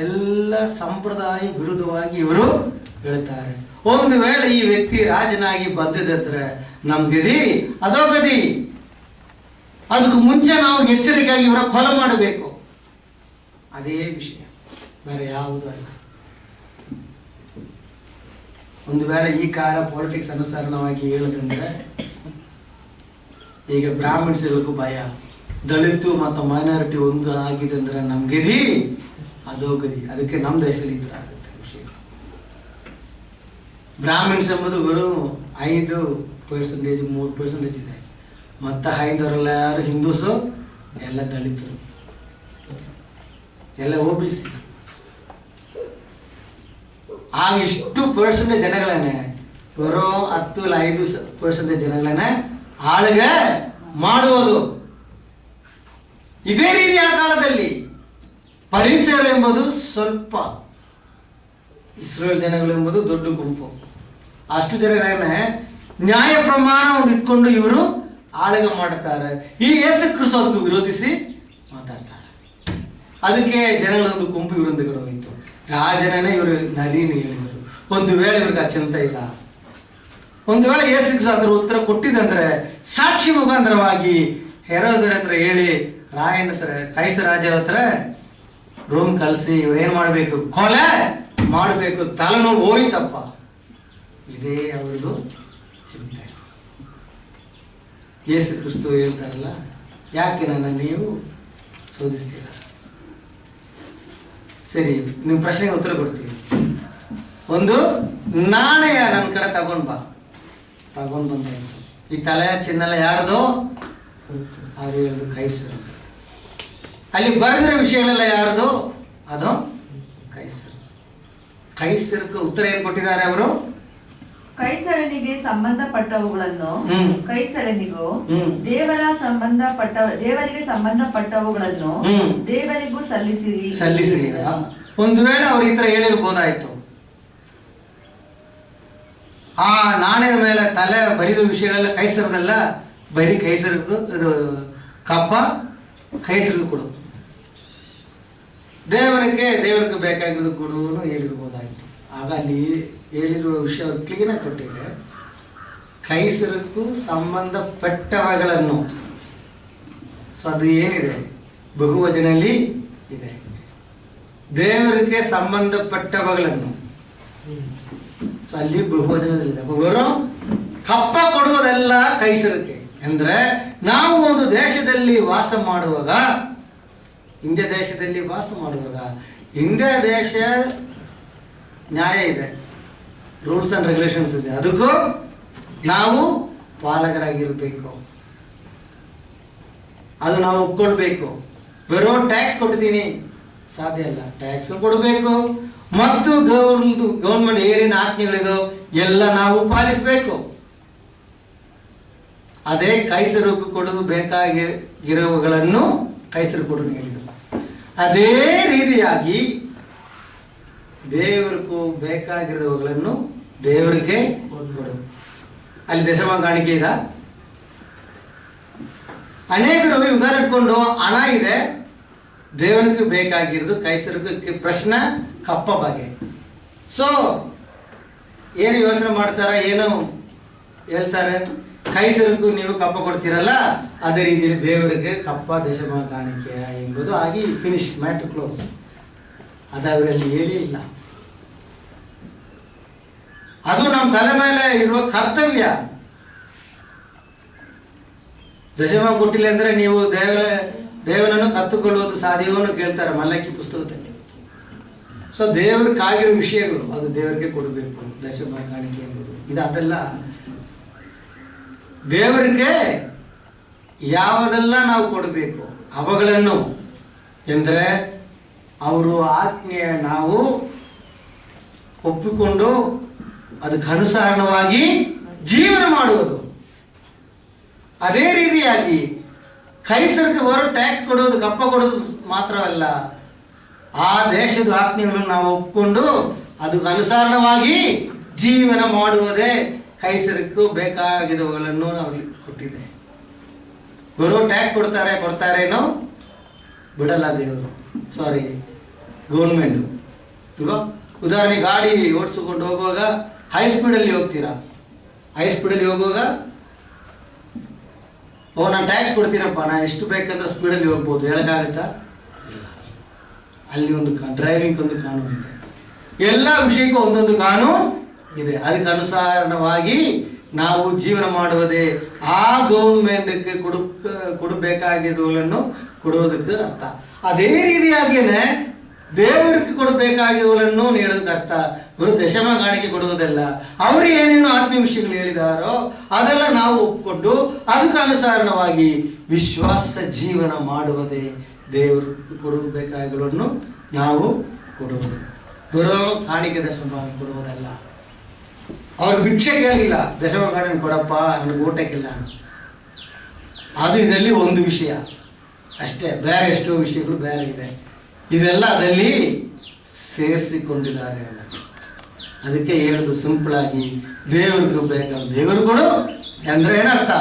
S1: ಎಲ್ಲ ಸಂಪ್ರದಾಯ ವಿರುದ್ಧವಾಗಿ ಇವರು ಹೇಳ್ತಾರೆ. ಒಂದು ವೇಳೆ ಈ ವ್ಯಕ್ತಿ ರಾಜನಾಗಿ ಬಂದಿದ್ರೆ ನಮ್ ಗದಿ ಅದೋ ಗದಿ. ಅದಕ್ಕೆ ಮುಂಚೆ ನಾವು ಎಚ್ಚರಿಕೆಯಾಗಿ ಇವರ ಕೊಲೆ ಮಾಡಬೇಕು. ಅದೇ ವಿಷಯ, ಬೇರೆ ಯಾವುದು ಅಲ್ಲ. ಒಂದು ವೇಳೆ ಈ ಕಾಲ ಪಾಲಿಟಿಕ್ಸ್ ಅನುಸಾರವಾಗಿ ಹೇಳೋದಂದ್ರೆ, ಈಗ ಬ್ರಾಹ್ಮಣ್ಸ್ಗಳಿಗೂ ಭಯ, ದಲಿತು ಮತ್ತು ಮೈನಾರಿಟಿ ಒಂದು ಆಗಿದೆ ಅಂದ್ರೆ ನಮ್ ಗದಿ ಅದೋ ಗದಿ. ಅದಕ್ಕೆ ನಮ್ಮ ದೇಶದಲ್ಲಿ ಈ ಥರ ಆಗುತ್ತೆ ವಿಷಯ. ಬ್ರಾಹ್ಮಿಣ್ಸ್ ಎಂಬುದು ಬರೀ 5%, 3% ಇದೆ. ಮತ್ತೆ 5 ಯಾರು ಹಿಂದೂಸು, ಎಲ್ಲ ದಲಿತರು, ಎಲ್ಲ OBC. ಆಗ ಇಷ್ಟು ಪರ್ಸೆಂಟೇಜ್ ಜನಗಳನ್ನೇ, ಬರೋ 10 ಇಲ್ಲ 5% ಜನಗಳನ್ನೇ ಆಳ್ಗೆ ಮಾಡುವುದು. ಇದೇ ರೀತಿ ಆ ಕಾಲದಲ್ಲಿ ಪರಿಸರ ಎಂಬುದು ಸ್ವಲ್ಪ, ಇಸ್ರೇಲ್ ಜನಗಳು ಎಂಬುದು ದೊಡ್ಡ ಗುಂಪು. ಅಷ್ಟು ಜನಗಳನ್ನೇ ನ್ಯಾಯ ಪ್ರಮಾಣ ಇಟ್ಕೊಂಡು ಇವರು ಆಳ್ಗೆ ಮಾಡುತ್ತಾರೆ. ಈ ಯೇಸು ಕ್ರಿಸ್ತು ಅದಕ್ಕೆ ವಿರೋಧಿಸಿ ಮಾತಾಡ್ತಾರೆ. ಅದಕ್ಕೆ ಜನಗಳೊಂದು ಗುಂಪು ಇವರೊಂದಿಗೆ ಹೋಗಿತ್ತು. ರಾಜನೇ ಇವರು ನರಿನ ಹೇಳಿದರು. ಒಂದು ವೇಳೆ ಇವ್ರಿಗೆ ಆ ಚಿಂತೆ ಇಲ್ಲ, ಒಂದು ವೇಳೆ ಯೇಸು ಕ್ರಿಸ್ತು ಅದರ ಉತ್ತರ ಕೊಟ್ಟಿದ್ದಂದ್ರೆ ಸಾಕ್ಷಿ ಮುಖಾಂತರವಾಗಿ ಹೆರೋದರ ಹತ್ರ ಹೇಳಿ, ರಾಯನ ಹತ್ರ, ಕೈಸರ ರಾಜ ಹತ್ರ ರೂಮ್ ಕಳಿಸಿ ಇವ್ರೇನ್ ಮಾಡಬೇಕು, ಕೊಲೆ ಮಾಡಬೇಕು, ತಲೆನೋವು ಹೋಯ್ತಪ್ಪ. ಇದೇ ಅವ್ರದ್ದು ಚಿಂತೆ. ಯೇಸು ಕ್ರಿಸ್ತು ಹೇಳ್ತಾರಲ್ಲ, ಯಾಕೆ ನನ್ನ ನೀವು ಶೋಧಿಸ್ತೀರ? ಸರಿ, ನಿಮ್ಮ ಪ್ರಶ್ನೆಗೆ ಉತ್ತರ ಕೊಡ್ತೀವಿ. ಒಂದು ನಾಣಯ ನನ್ನ ಕಡೆ ತಗೊಂಡ್ ಬಂದಾಯ್ತು. ಈ ತಲೆ ಚಿನ್ನೆಲ್ಲ ಯಾರ್ದು? ಅವ್ರು ಹೇಳುದು ಕೈಸರು. ಅಲ್ಲಿ ಬರೆದಿರೋ ವಿಷಯಗಳೆಲ್ಲ ಯಾರ್ದು? ಅದು ಕೈಸರು. ಕೈಸರ್ಗೆ ಉತ್ತರ ಏನ್ ಕೊಟ್ಟಿದ್ದಾರೆ ಅವರು?
S2: ಕೈಸರನಿಗೆ ಸಂಬಂಧಪಟ್ಟವುಗಳನ್ನು ಕೈಸರನಿಗೂ, ದೇವರಿಗೆ ಸಂಬಂಧಪಟ್ಟವುಗಳನ್ನು ದೇವರಿಗೂ ಸಲ್ಲಿಸಿರಿ.
S1: ಒಂದು ವೇಳೆ ಅವ್ರ ಈ ತರ ಹೇಳಿರ್ಬೋದಾಯ್ತು. ಆ ನಾಣ್ಯದ ಮೇಲೆ ತಲೆ ಬರಿದ ವಿಷಯಗಳೆಲ್ಲ ಕೈಸರದಲ್ಲ, ಬರೀ ಕೈಸರಿಗೂ ಇದು ಕಪ್ಪ ಕೈಸರಿಗೂ ಕೊಡು, ದೇವರಿಗೆ ಬೇಕಾಗಿರೋದು ಕೊಡು ಹೇಳಿರ್ಬೋದಾಯ್ತು. ಆಗ ಅಲ್ಲಿ ಹೇಳಿರುವ ವಿಷಯ ಕ್ಲೀನಾಗಿ ಕೊಟ್ಟಿದೆ. ಕೈಸರಕ್ಕೂ ಸಂಬಂಧಪಟ್ಟವುಗಳನ್ನು, ಸೊ ಅದು ಏನಿದೆ ಬಹುವಚನಲ್ಲಿ ಇದೆ. ದೇವರಿಗೆ ಸಂಬಂಧಪಟ್ಟವುಗಳನ್ನು, ಸೊ ಅಲ್ಲಿ ಬಹುವಚನದಲ್ಲಿದೆ. ಅವರು ಕಪ್ಪ ಕೊಡುವುದೆಲ್ಲ ಕೈಸರಕ್ಕೆ. ಅಂದ್ರೆ ನಾವು ಒಂದು ದೇಶದಲ್ಲಿ ವಾಸ ಮಾಡುವಾಗ, ಇಂಡಿಯಾ ದೇಶದಲ್ಲಿ ವಾಸ ಮಾಡುವಾಗ, ಇಂಡಿಯಾ ದೇಶ ನ್ಯಾಯ ಇದೆ, ರೂಲ್ಸ್ ಅಂಡ್ ರೆಗ್ಯುಲೇಷನ್ಸ್ ಇದೆ, ಅದಕ್ಕೂ ನಾವು ಪಾಲಕರಾಗಿರ್ಬೇಕು. ಅದು ನಾವು ಒಪ್ಕೊಳ್ಬೇಕು. ಬರೋ ಟ್ಯಾಕ್ಸ್ ಕೊಡ್ತೀನಿ ಸಾಧ್ಯ ಇಲ್ಲ, ಟ್ಯಾಕ್ಸ್ ಕೊಡಬೇಕು. ಮತ್ತು ಗೌರ್ಮೆಂಟ್ ಏನೇನು ಆಜ್ಞೆಗಳಿದೋ ಎಲ್ಲ ನಾವು ಪಾಲಿಸಬೇಕು. ಅದೇ ಕೈಸರು ಕೊಡೋದು ಬೇಕಾಗಿರುವಗಳನ್ನು ಕೈಸರು ಕೊಡೋದು ಹೇಳಿದರು. ಅದೇ ರೀತಿಯಾಗಿ ದೇವರಿಗೂ ಬೇಕಾಗಿರುವಗಳನ್ನು ದೇವರಿಗೆ ಕೊಡು. ಅಲ್ಲಿ ದಶಮಾಂಶ ಕಾಣಿಕೆ ಇದೆ. ಅನೇಕರು ಉದಾಹರಣೆ ಇಟ್ಕೊಂಡು ಹಣ ಇದೆ, ದೇವನಿಗೆ ಬೇಕಾಗಿರೋದು ಕೈಸರಿಗೆ ಪ್ರಶ್ನೆ ಕಪ್ಪ ಬಗ್ಗೆ. ಸೊ ಏನು ಯೋಚನೆ ಮಾಡ್ತಾರ, ಏನು ಹೇಳ್ತಾರೆ, ಕೈಸರಿಗೂ ನೀವು ಕಪ್ಪ ಕೊಡ್ತೀರಲ್ಲ, ಅದೇ ರೀತಿಯಲ್ಲಿ ದೇವರಿಗೆ ಕಪ್ಪ ದಶಮ ಕಾಣಿಕೆ ಎಂಬುದು ಆಗಿ ಫಿನಿಶ್, ಮ್ಯಾಟ್ ಕ್ಲೋಸ್. ಅದು ಅವರಲ್ಲಿ ಹೇಳಿ ಇಲ್ಲ. ಅದು ನಮ್ಮ ತಲೆ ಮೇಲೆ ಇರುವ ಕರ್ತವ್ಯ. ದಶಮ ಕೊಟ್ಟಿಲ್ಲ ಅಂದ್ರೆ ನೀವು ದೇವನನ್ನು ಕತ್ತುಕೊಳ್ಳುವುದು ಸಾಧ್ಯವೋ ಕೇಳ್ತಾರೆ ಮಲ್ಲಕ್ಕಿ ಪುಸ್ತಕದಲ್ಲಿ. ಸೊ ದೇವರಿಗಾಗಿರೋ ವಿಷಯಗಳು ಅದು ದೇವರಿಗೆ ಕೊಡಬೇಕು, ದಶಮ ಕಾಣಿಕೆ ಎಂಬುದು. ಅದೆಲ್ಲ ದೇವರಿಗೆ ಯಾವುದೆಲ್ಲ ನಾವು ಕೊಡಬೇಕು ಅವುಗಳನ್ನು ಎಂದರೆ ಅವರು ಆಜ್ಞೆ ನಾವು ಒಪ್ಪಿಕೊಂಡು ಅದಕ್ಕನುಸಾರವಾಗಿ ಜೀವನ ಮಾಡುವುದು. ಅದೇ ರೀತಿಯಾಗಿ ಕೈಸರಿಗೆ ಹೊರ ಟ್ಯಾಕ್ಸ್ ಕೊಡೋದು, ಕಪ್ಪ ಕೊಡೋದು ಮಾತ್ರವಲ್ಲ, ಆ ದೇಶದ ಆಜ್ಞೆಗಳನ್ನು ನಾವು ಒಪ್ಪಿಕೊಂಡು ಅದಕ್ಕೆ ಅನುಸಾರವಾಗಿ ಜೀವನ ಮಾಡುವುದೇ ಕೈಸರಿಗೂ ಬೇಕಾಗಿರುವುಗಳನ್ನು ಅವ್ರಿಗೆ ಕೊಟ್ಟಿದೆ. ಗುರು ಟ್ಯಾಕ್ಸ್ ಕೊಡ್ತಾರೇನೋ ಬಿಡಲ್ಲ ದೇವರು, ಸಾರಿ ಗೌರ್ಮೆಂಟ್. ಈಗ ಉದಾಹರಣೆ ಗಾಡಿ ಓಡಿಸ್ಕೊಂಡು ಹೋಗುವಾಗ ಹೈ ಸ್ಪೀಡಲ್ಲಿ ಹೋಗ್ತೀರಾ, ಹೈ ಸ್ಪೀಡಲ್ಲಿ ಹೋಗುವಾಗ ನಾನು ಟ್ಯಾಕ್ಸ್ ಕೊಡ್ತೀನಪ್ಪ, ನಾನು ಎಷ್ಟು ಬೇಕಂದ್ರೆ ಸ್ಪೀಡಲ್ಲಿ ಹೋಗ್ಬೋದು, ಹೇಳಕ್ಕಾಗತ್ತಾ? ಅಲ್ಲಿ ಒಂದು ಡ್ರೈವಿಂಗ್ ಒಂದು ಕಾನೂನು ಇದೆ, ಎಲ್ಲ ವಿಷಯಕ್ಕೂ ಒಂದೊಂದು ಕಾನೂನು ಇದೆ. ಅದಕ್ಕೆ ಅನುಸಾರವಾಗಿ ನಾವು ಜೀವನ ಮಾಡುವುದೇ ಆ ಗೌರ್ಮೆಂಟ್ಗೆ ಕೊಡಬೇಕಾಗಿರುವುದನ್ನು ಕೊಡುವುದಕ್ಕೆ ಅರ್ಥ. ಅದೇ ರೀತಿಯಾಗಿಯೇ ದೇವರಿಗೆ ಕೊಡಬೇಕಾಗಿರುವುದನ್ನು ಹೇಳೋದಕ್ಕೆ ಅರ್ಥ. ಬರೀ ದಶಮ ಕಾಣಿಕೆ ಕೊಡುವುದಲ್ಲ, ಅವರು ಏನೇನು ಆತ್ಮೀಯ ವಿಷಯಗಳು ಹೇಳಿದಾರೋ ಅದೆಲ್ಲ ನಾವು ಒಪ್ಪಿಕೊಂಡು ಅದಕ್ಕೆ ಅನುಸಾರವಾಗಿ ವಿಶ್ವಾಸ ಜೀವನ ಮಾಡುವುದೇ ದೇವರು ಕೊಡಬೇಕಾಗಿರುವುದನ್ನು ನಾವು ಕೊಡುವುದು. ಗುರು ಕಾಣಿಕೆ ದಶಮ ಕೊಡುವುದಲ್ಲ. ಅವ್ರು ಭಿಕ್ಷೆ ಕೇಳಿಲ್ಲ, ದಶಮ ಕಾಣಿಕೆ ಕೊಡಪ್ಪ ನನಗೆ ಊಟಕ್ಕಿಲ್ಲ, ಅದು ಇದರಲ್ಲಿ ಒಂದು ವಿಷಯ ಅಷ್ಟೇ. ಬೇರೆ ಎಷ್ಟೋ ವಿಷಯಗಳು ಬೇರೆ ಇದೆ, ಇದೆಲ್ಲ ಅದರಲ್ಲಿ ಸೇರಿಸಿಕೊಂಡಿದ್ದಾರೆ. ಅದಕ್ಕೆ ಹೇಳುದು ಸಿಂಪಲ್ ಆಗಿ, ದೇವರಿಗೂ ಬೇಕಾದ ದೇವರು ಕೊಡು ಅಂದ್ರೆ ಏನರ್ಥ?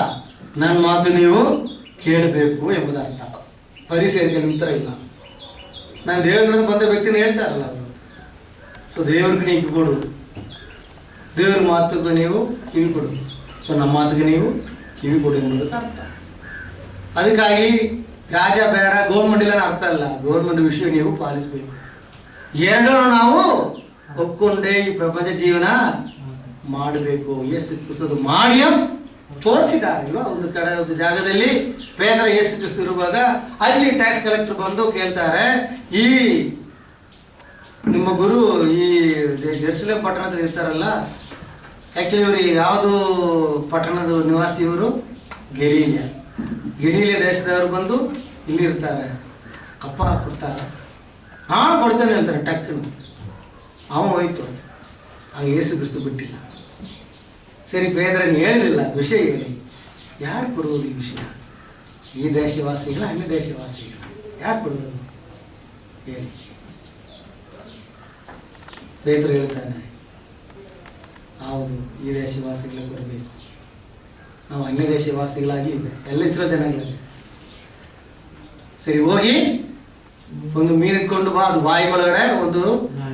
S1: ನನ್ನ ಮಾತು ನೀವು ಕೇಳಬೇಕು ಎಂಬುದರ್ಥ. ಪರಿಸರಿಗೆ ಉತ್ತರ ಇಲ್ಲ. ನಾನು ದೇವರಿಂದ ಬಂದ ವ್ಯಕ್ತಿನ ಹೇಳ್ತಾರಲ್ಲ ಅವರು. ಸೊ ದೇವ್ರಿಗೆ ನೀವು ಕೊಡು, ದೇವ್ರ ಮಾತುಗೂ ನೀವು ಕಿವಿ ಕೊಡು, ಸೊ ನಮ್ಮ ಮಾತಿಗೆ ನೀವು ಕಿವಿ ಕೊಡು ಎಂಬುದಕ್ಕೆ ಅರ್ಥ. ಅದಕ್ಕಾಗಿ ರಾಜ ಬೇಡ, ಗೌರ್ಮೆಂಟ್ ಇಲ್ಲ ಅರ್ಥ ಅಲ್ಲ. ಗೌರ್ಮೆಂಟ್ ವಿಷಯ ನೀವು ಪಾಲಿಸಬೇಕು. ಎರಡೂ ನಾವು ಒಪ್ಕೊಂಡೇ ಈ ಪ್ರಪಂಚ ಜೀವನ ಮಾಡಬೇಕು. ಯೇಸು ಕ್ರಿಸ್ತರು ಮಾಡಿ ತೋರಿಸಿದ್ದಾರೆ ಇಲ್ವಾ? ಒಂದು ಕಡೆ ಒಂದು ಜಾಗದಲ್ಲಿ ಪೇತ್ರ ಯೇಸು ಕ್ರಿಸ್ತ ಇರುವಾಗ ಅಲ್ಲಿ ಟ್ಯಾಕ್ಸ್ ಕಲೆಕ್ಟರ್ ಬಂದು ಕೇಳ್ತಾರೆ, ಈ ನಿಮ್ಮ ಗುರು ಈ ಜೆರುಸಲೇಮ್ ಪಟ್ಟಣದಲ್ಲಿ ಇರ್ತಾರಲ್ಲ, ಆಕ್ಚುಲಿ ಇವರು ಯಾವುದು ಪಟ್ಟಣದ ನಿವಾಸಿ? ಇವರು ಗೆಲೀಲಿಯ ದೇಶದವರು ಬಂದು ಇಲ್ಲಿ ಇರ್ತಾರೆ. ಕಪ್ಪ ಕೊಡ್ತಾರ? ಕೊಡ್ತಾನೆ ಹೇಳ್ತಾರೆ ಟಕ್ಕನು. ಅವ ಹೋಯ್ತು, ಆಗ ಯೇಸು ಕ್ರಿಸ್ತ ಬಿಟ್ಟಿಲ್ಲ. ಸರಿ, ಪೇತ್ರನು ಹೇಳಿಲ್ಲ ವಿಷಯ ಹೇಳಿ, ಯಾರು ಕೊಡುವುದು ಈ ವಿಷಯ? ಈ ದೇಶವಾಸಿಗಳ ಅನ್ಯ ದೇಶವಾಸಿಗಳ ಯಾರು ಕೊಡುವುದು ಹೇಳಿ? ಪೇತ್ರ ಹೇಳ್ತಾನೆ, ಹೌದು ಈ ದೇಶವಾಸಿಗಳೇ ಕೊಡಬೇಕು, ನಾವು ಅನ್ಯ ದೇಶವಾಸಿಗಳಾಗಿ ಇದೆ, ಎಲ್ಲ ಇಸ್ರೋ ಚೆನ್ನಾಗಿದೆ. ಸರಿ, ಹೋಗಿ ಒಂದು ಮೀನು ಇಟ್ಕೊಂಡು ಬಾ, ಅದು ಬಾಯಿ ಒಳಗಡೆ ಒಂದು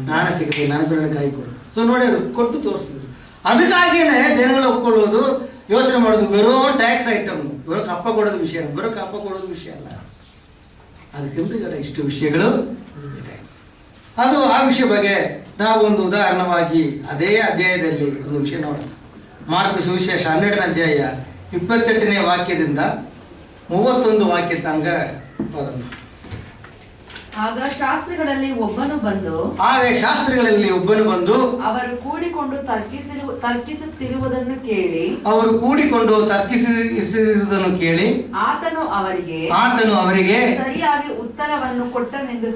S1: ನಾಣ್ಯ ಸಿಗುತ್ತೆ, ನನಗೆ ಕಾಯಿ ಕೊಡು. ಸೊ ನೋಡಿ, ಕೊಟ್ಟು ತೋರಿಸಿದ್ರು. ಅದಕ್ಕಾಗಿಯೇ ಜನಗಳು ಒಪ್ಕೊಳ್ಳೋದು, ಯೋಚನೆ ಮಾಡೋದು ಬರೋ ಟ್ಯಾಕ್ಸ್ ಐಟಮ್, ಬರೋ ಕಪ್ಪ ಕೊಡೋದು ವಿಷಯ, ಬರೋ ಕಪ್ಪ ಕೊಡೋದು ವಿಷಯ ಅಲ್ಲ. ಅದಕ್ಕಿಂತ ಇಷ್ಟು ವಿಷಯಗಳು ಇದೆ. ಅದು ಆ ವಿಷಯ ಬಗ್ಗೆ ನಾವು ಒಂದು ಉದಾಹರಣವಾಗಿ ಅದೇ ಅಧ್ಯಾಯದಲ್ಲಿ ಒಂದು ವಿಷಯ ನೋಡೋಣ. ಮಾರ್ಕ ಸುವಿಶೇಷ 12ನೇ ಅಧ್ಯಾಯ 28ನೇ ವಾಕ್ಯದಿಂದ 31 ವಾಕ್ಯ ತನಕ ಓದೋಣ.
S2: ಆಗ ಶಾಸ್ತ್ರಿಗಳಲ್ಲಿ ಒಬ್ಬನು ಬಂದು ಅವರು ಕೂಡಿಕೊಂಡು ತರ್ಕಿಸುತ್ತಿರುವುದನ್ನು ಕೇಳಿ ಆತನು ಅವರಿಗೆ ಸರಿಯಾಗಿ ಉತ್ತರವನ್ನು ಕೊಟ್ಟನೆಂದು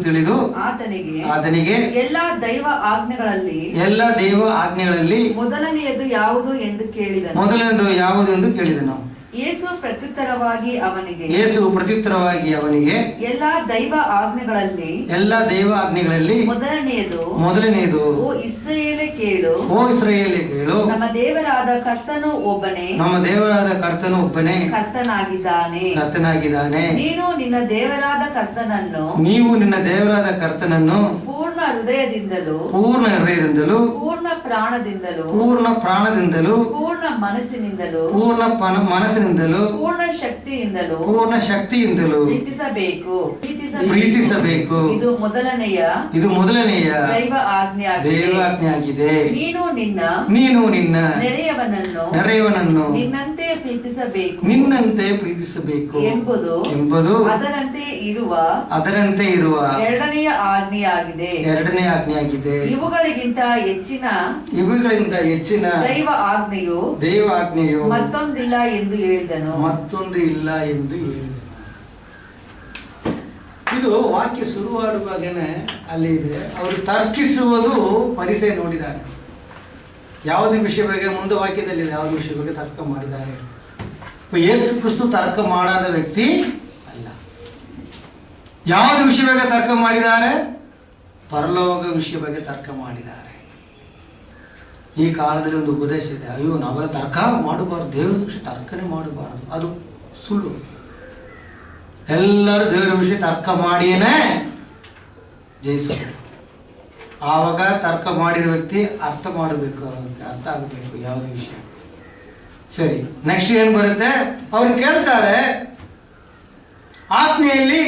S2: ತಿಳಿದು ಆತನಿಗೆ ಎಲ್ಲಾ ದೈವ ಆಜ್ಞೆಗಳಲ್ಲಿ ಮೊದಲನೆಯದು ಯಾವುದು ಎಂದು ಕೇಳಿದನು. ಯೇಸು ಪ್ರತ್ಯುತ್ತರವಾಗಿ ಅವನಿಗೆ ಎಲ್ಲಾ ದೈವ ಆಜ್ಞೆಗಳಲ್ಲಿ ಮೊದಲನೆಯದು ಓ ಇಸ್ರಾಯೇಲೇ ಕೇಳು, ನಮ್ಮ ದೇವರಾದ ಕರ್ತನು ಒಬ್ಬನೇ ಕರ್ತನಾಗಿದ್ದಾನೆ. ನೀವು ನಿನ್ನ ದೇವರಾದ ಕರ್ತನನ್ನು ಪೂರ್ಣ ಹೃದಯದಿಂದಲೂ
S1: ಪೂರ್ಣ ಹೃದಯದಿಂದಲೂ
S2: ಪೂರ್ಣ ಪ್ರಾಣದಿಂದಲೂ
S1: ಪೂರ್ಣ ಪ್ರಾಣದಿಂದಲೂ
S2: ಪೂರ್ಣ ಮನಸ್ಸಿನಿಂದಲೂ
S1: ಪೂರ್ಣ ಮನಸ್ಸಿನಿಂದಲೂ
S2: ಪೂರ್ಣ ಶಕ್ತಿಯಿಂದಲೂ
S1: ಪೂರ್ಣ ಶಕ್ತಿಯಿಂದಲೂ
S2: ಪ್ರೀತಿಸಬೇಕು. ಇದು ಮೊದಲನೆಯ ದೈವ ಆಜ್ಞೆಯಾಗಿದೆ. ನೀನು ನಿನ್ನ ನೆರೆಯವನನ್ನು ನಿನ್ನಂತೆ ಪ್ರೀತಿಸಬೇಕು
S1: ಎಂಬುದು
S2: ಅದರಂತೆ ಇರುವ ಎರಡನೆಯ
S1: ಆಜ್ಞೆಯಾಗಿದೆ.
S2: ಇವುಗಳಿಗಿಂತ ಹೆಚ್ಚಿನ ದೈವ ಆಜ್ಞೆಯು ಮತ್ತೊಂದಿಲ್ಲ ಎಂದು ಹೇಳಿದನು.
S1: ಇದು ವಾಕ್ಯ ಶುರುವಾಡುವಾಗನೇ ಅಲ್ಲಿ ಇದೆ. ಅವರು ತರ್ಕಿಸುವುದು ಪರಿಸೆ ನೋಡಿದ್ದಾರೆ. ಯಾವುದೇ ವಿಷಯ ಬಗ್ಗೆ ಮುಂದೆ ವಾಕ್ಯದಲ್ಲಿದೆ, ಯಾವುದೇ ವಿಷಯ ಬಗ್ಗೆ ತರ್ಕ ಮಾಡಿದ್ದಾರೆ. ಯೇಸು ಕ್ರಿಸ್ತು ತರ್ಕ ಮಾಡಾದ ವ್ಯಕ್ತಿ ಅಲ್ಲ. ಯಾವುದು ವಿಷಯ ಬಗ್ಗೆ ತರ್ಕ ಮಾಡಿದ್ದಾರೆ? ಪರಲೋಕ ವಿಷಯ ಬಗ್ಗೆ ತರ್ಕ ಮಾಡಿದ್ದಾರೆ. ಈ ಕಾಲದಲ್ಲಿ ಒಂದು ಉಪದೇಶ ಇದೆ, ಅಯ್ಯೋ ನಾವೆಲ್ಲ ತರ್ಕ ಮಾಡಬಾರ್ದು, ದೇವರ ವಿಷಯ ತರ್ಕನೇ ಮಾಡಬಾರದು. ಅದು ಸುಳ್ಳು. ಎಲ್ಲರೂ ದೇವರ ವಿಷಯ ತರ್ಕ ಮಾಡಿಯೇನೆ ಜಯಿಸಬೇಕು. ಆವಾಗ ತರ್ಕ ಮಾಡಿರೋ ವ್ಯಕ್ತಿ ಅರ್ಥ ಮಾಡಬೇಕು, ಅರ್ಥ ಆಗಬೇಕು ಯಾವುದೇ ವಿಷಯ. ಸರಿ, ನೆಕ್ಸ್ಟ್ ಏನು ಬರುತ್ತೆ? ಅವ್ರು ಕೇಳ್ತಾರೆ, ಆಜ್ಞೆಯಲ್ಲಿ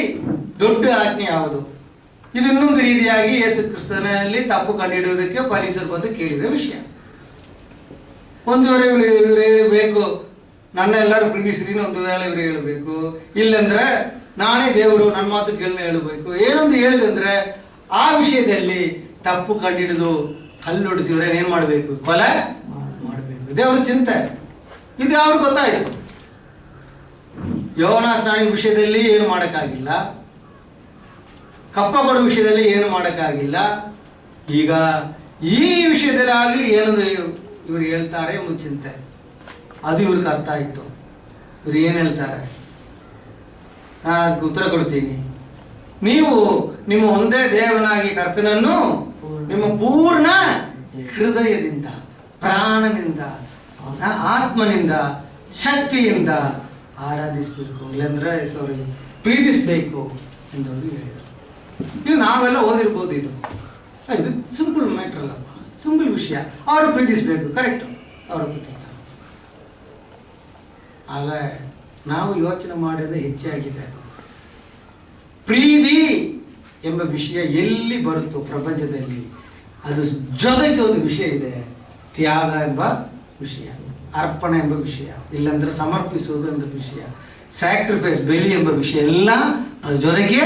S1: ದೊಡ್ಡ ಆಜ್ಞೆ ಯಾವುದು? ಇದು ಇನ್ನೊಂದು ರೀತಿಯಾಗಿ ಯೇಸು ಕ್ರಿಸ್ತನಲ್ಲಿ ತಪ್ಪು ಕಂಡುಹಿಡಿಯುವುದಕ್ಕೆ ಫರಿಸರು ಬಂದು ಕೇಳಿದ ವಿಷಯ. ಒಂದು ವೇಳೆ ಇವರು ಹೇಳಬೇಕು, ನನ್ನ ಎಲ್ಲರೂ ಪ್ರೀತಿಸ್ರಿ, ಒಂದು ವೇಳೆ ಇವರು ಹೇಳಬೇಕು, ಇಲ್ಲಂದ್ರೆ ನಾನೇ ದೇವರು, ನನ್ನ ಮಾತು ಕೇಳನೆ ಹೇಳಬೇಕು. ಏನೊಂದು ಹೇಳಿದಂದ್ರೆ ಆ ವಿಷಯದಲ್ಲಿ ತಪ್ಪು ಕಂಡುಹಿಡಿದು ಕಲ್ಲೊಡಿಸಿದ್ರೆ ಏನ್ ಮಾಡಬೇಕು? ಕೊಲೆ ಮಾಡಬೇಕು. ದೇವರ ಚಿಂತೆ ಇದು ಅವ್ರಿಗೆ ಗೊತ್ತಾಯಿತು. ಯೋನ ಸ್ನಾನಿ ವಿಷಯದಲ್ಲಿ ಏನು ಮಾಡೋಕ್ಕಾಗಿಲ್ಲ, ಕಪ್ಪ ಕೊಡೋ ವಿಷಯದಲ್ಲಿ ಏನು ಮಾಡೋಕ್ಕಾಗಿಲ್ಲ. ಈಗ ಈ ವಿಷಯದಲ್ಲಿ ಆಗಲಿ ಏನಂದ್ರೆ ಇವರು ಹೇಳ್ತಾರೆ ಎಂಬ ಚಿಂತೆ, ಅದು ಇವ್ರಿಗೆ ಅರ್ಥ ಆಯಿತು. ಇವ್ರು ಏನು ಹೇಳ್ತಾರೆ? ನಾನು ಅದಕ್ಕೆ ಉತ್ತರ ಕೊಡ್ತೀನಿ. ನೀವು ನಿಮ್ಮ ಒಂದೇ ದೇವನಾಗಿ ಕರ್ತನನ್ನು ನಿಮ್ಮ ಪೂರ್ಣ ಹೃದಯದಿಂದ, ಪ್ರಾಣನಿಂದ, ಆತ್ಮನಿಂದ, ಶಕ್ತಿಯಿಂದ ಆರಾಧಿಸಬೇಕು, ಇಲ್ಲಾಂದ್ರೆ ಪ್ರೀತಿಸಬೇಕು ಎಂದವರು ಹೇಳಿದರು. ಇದು ನಾವೆಲ್ಲ ಓದಿರ್ಬೋದು. ಇದು ಸಿಂಪಲ್ ಮ್ಯಾಟ್ರ್ ಅಲ್ಲ, ಸಿಂಪಲ್ ವಿಷಯ. ಅವರು ಪ್ರೀತಿಸಬೇಕು, ಕರೆಕ್ಟ್, ಅವರು ಪ್ರೀತಿಸ್ತಾರೆ. ಆಗ ನಾವು ಯೋಚನೆ ಮಾಡೋದೇ ಹೆಚ್ಚಾಗಿದೆ. ಪ್ರೀತಿ ಎಂಬ ವಿಷಯ ಎಲ್ಲಿ ಬರುತ್ತೋ ಪ್ರಪಂಚದಲ್ಲಿ, ಅದು ಜೊತೆಗೆ ಒಂದು ವಿಷಯ ಇದೆ, ತ್ಯಾಗ ಎಂಬ ವಿಷಯ, ಅರ್ಪಣೆ ಎಂಬ ವಿಷಯ, ಇಲ್ಲಾಂದ್ರೆ ಸಮರ್ಪಿಸುವುದು ಎಂಬ ವಿಷಯ, ಸ್ಯಾಕ್ರಿಫೈಸ್, ಬಲಿ ಎಂಬ ವಿಷಯ ಎಲ್ಲ ಅದ್ರ ಜೊತೆಗೆ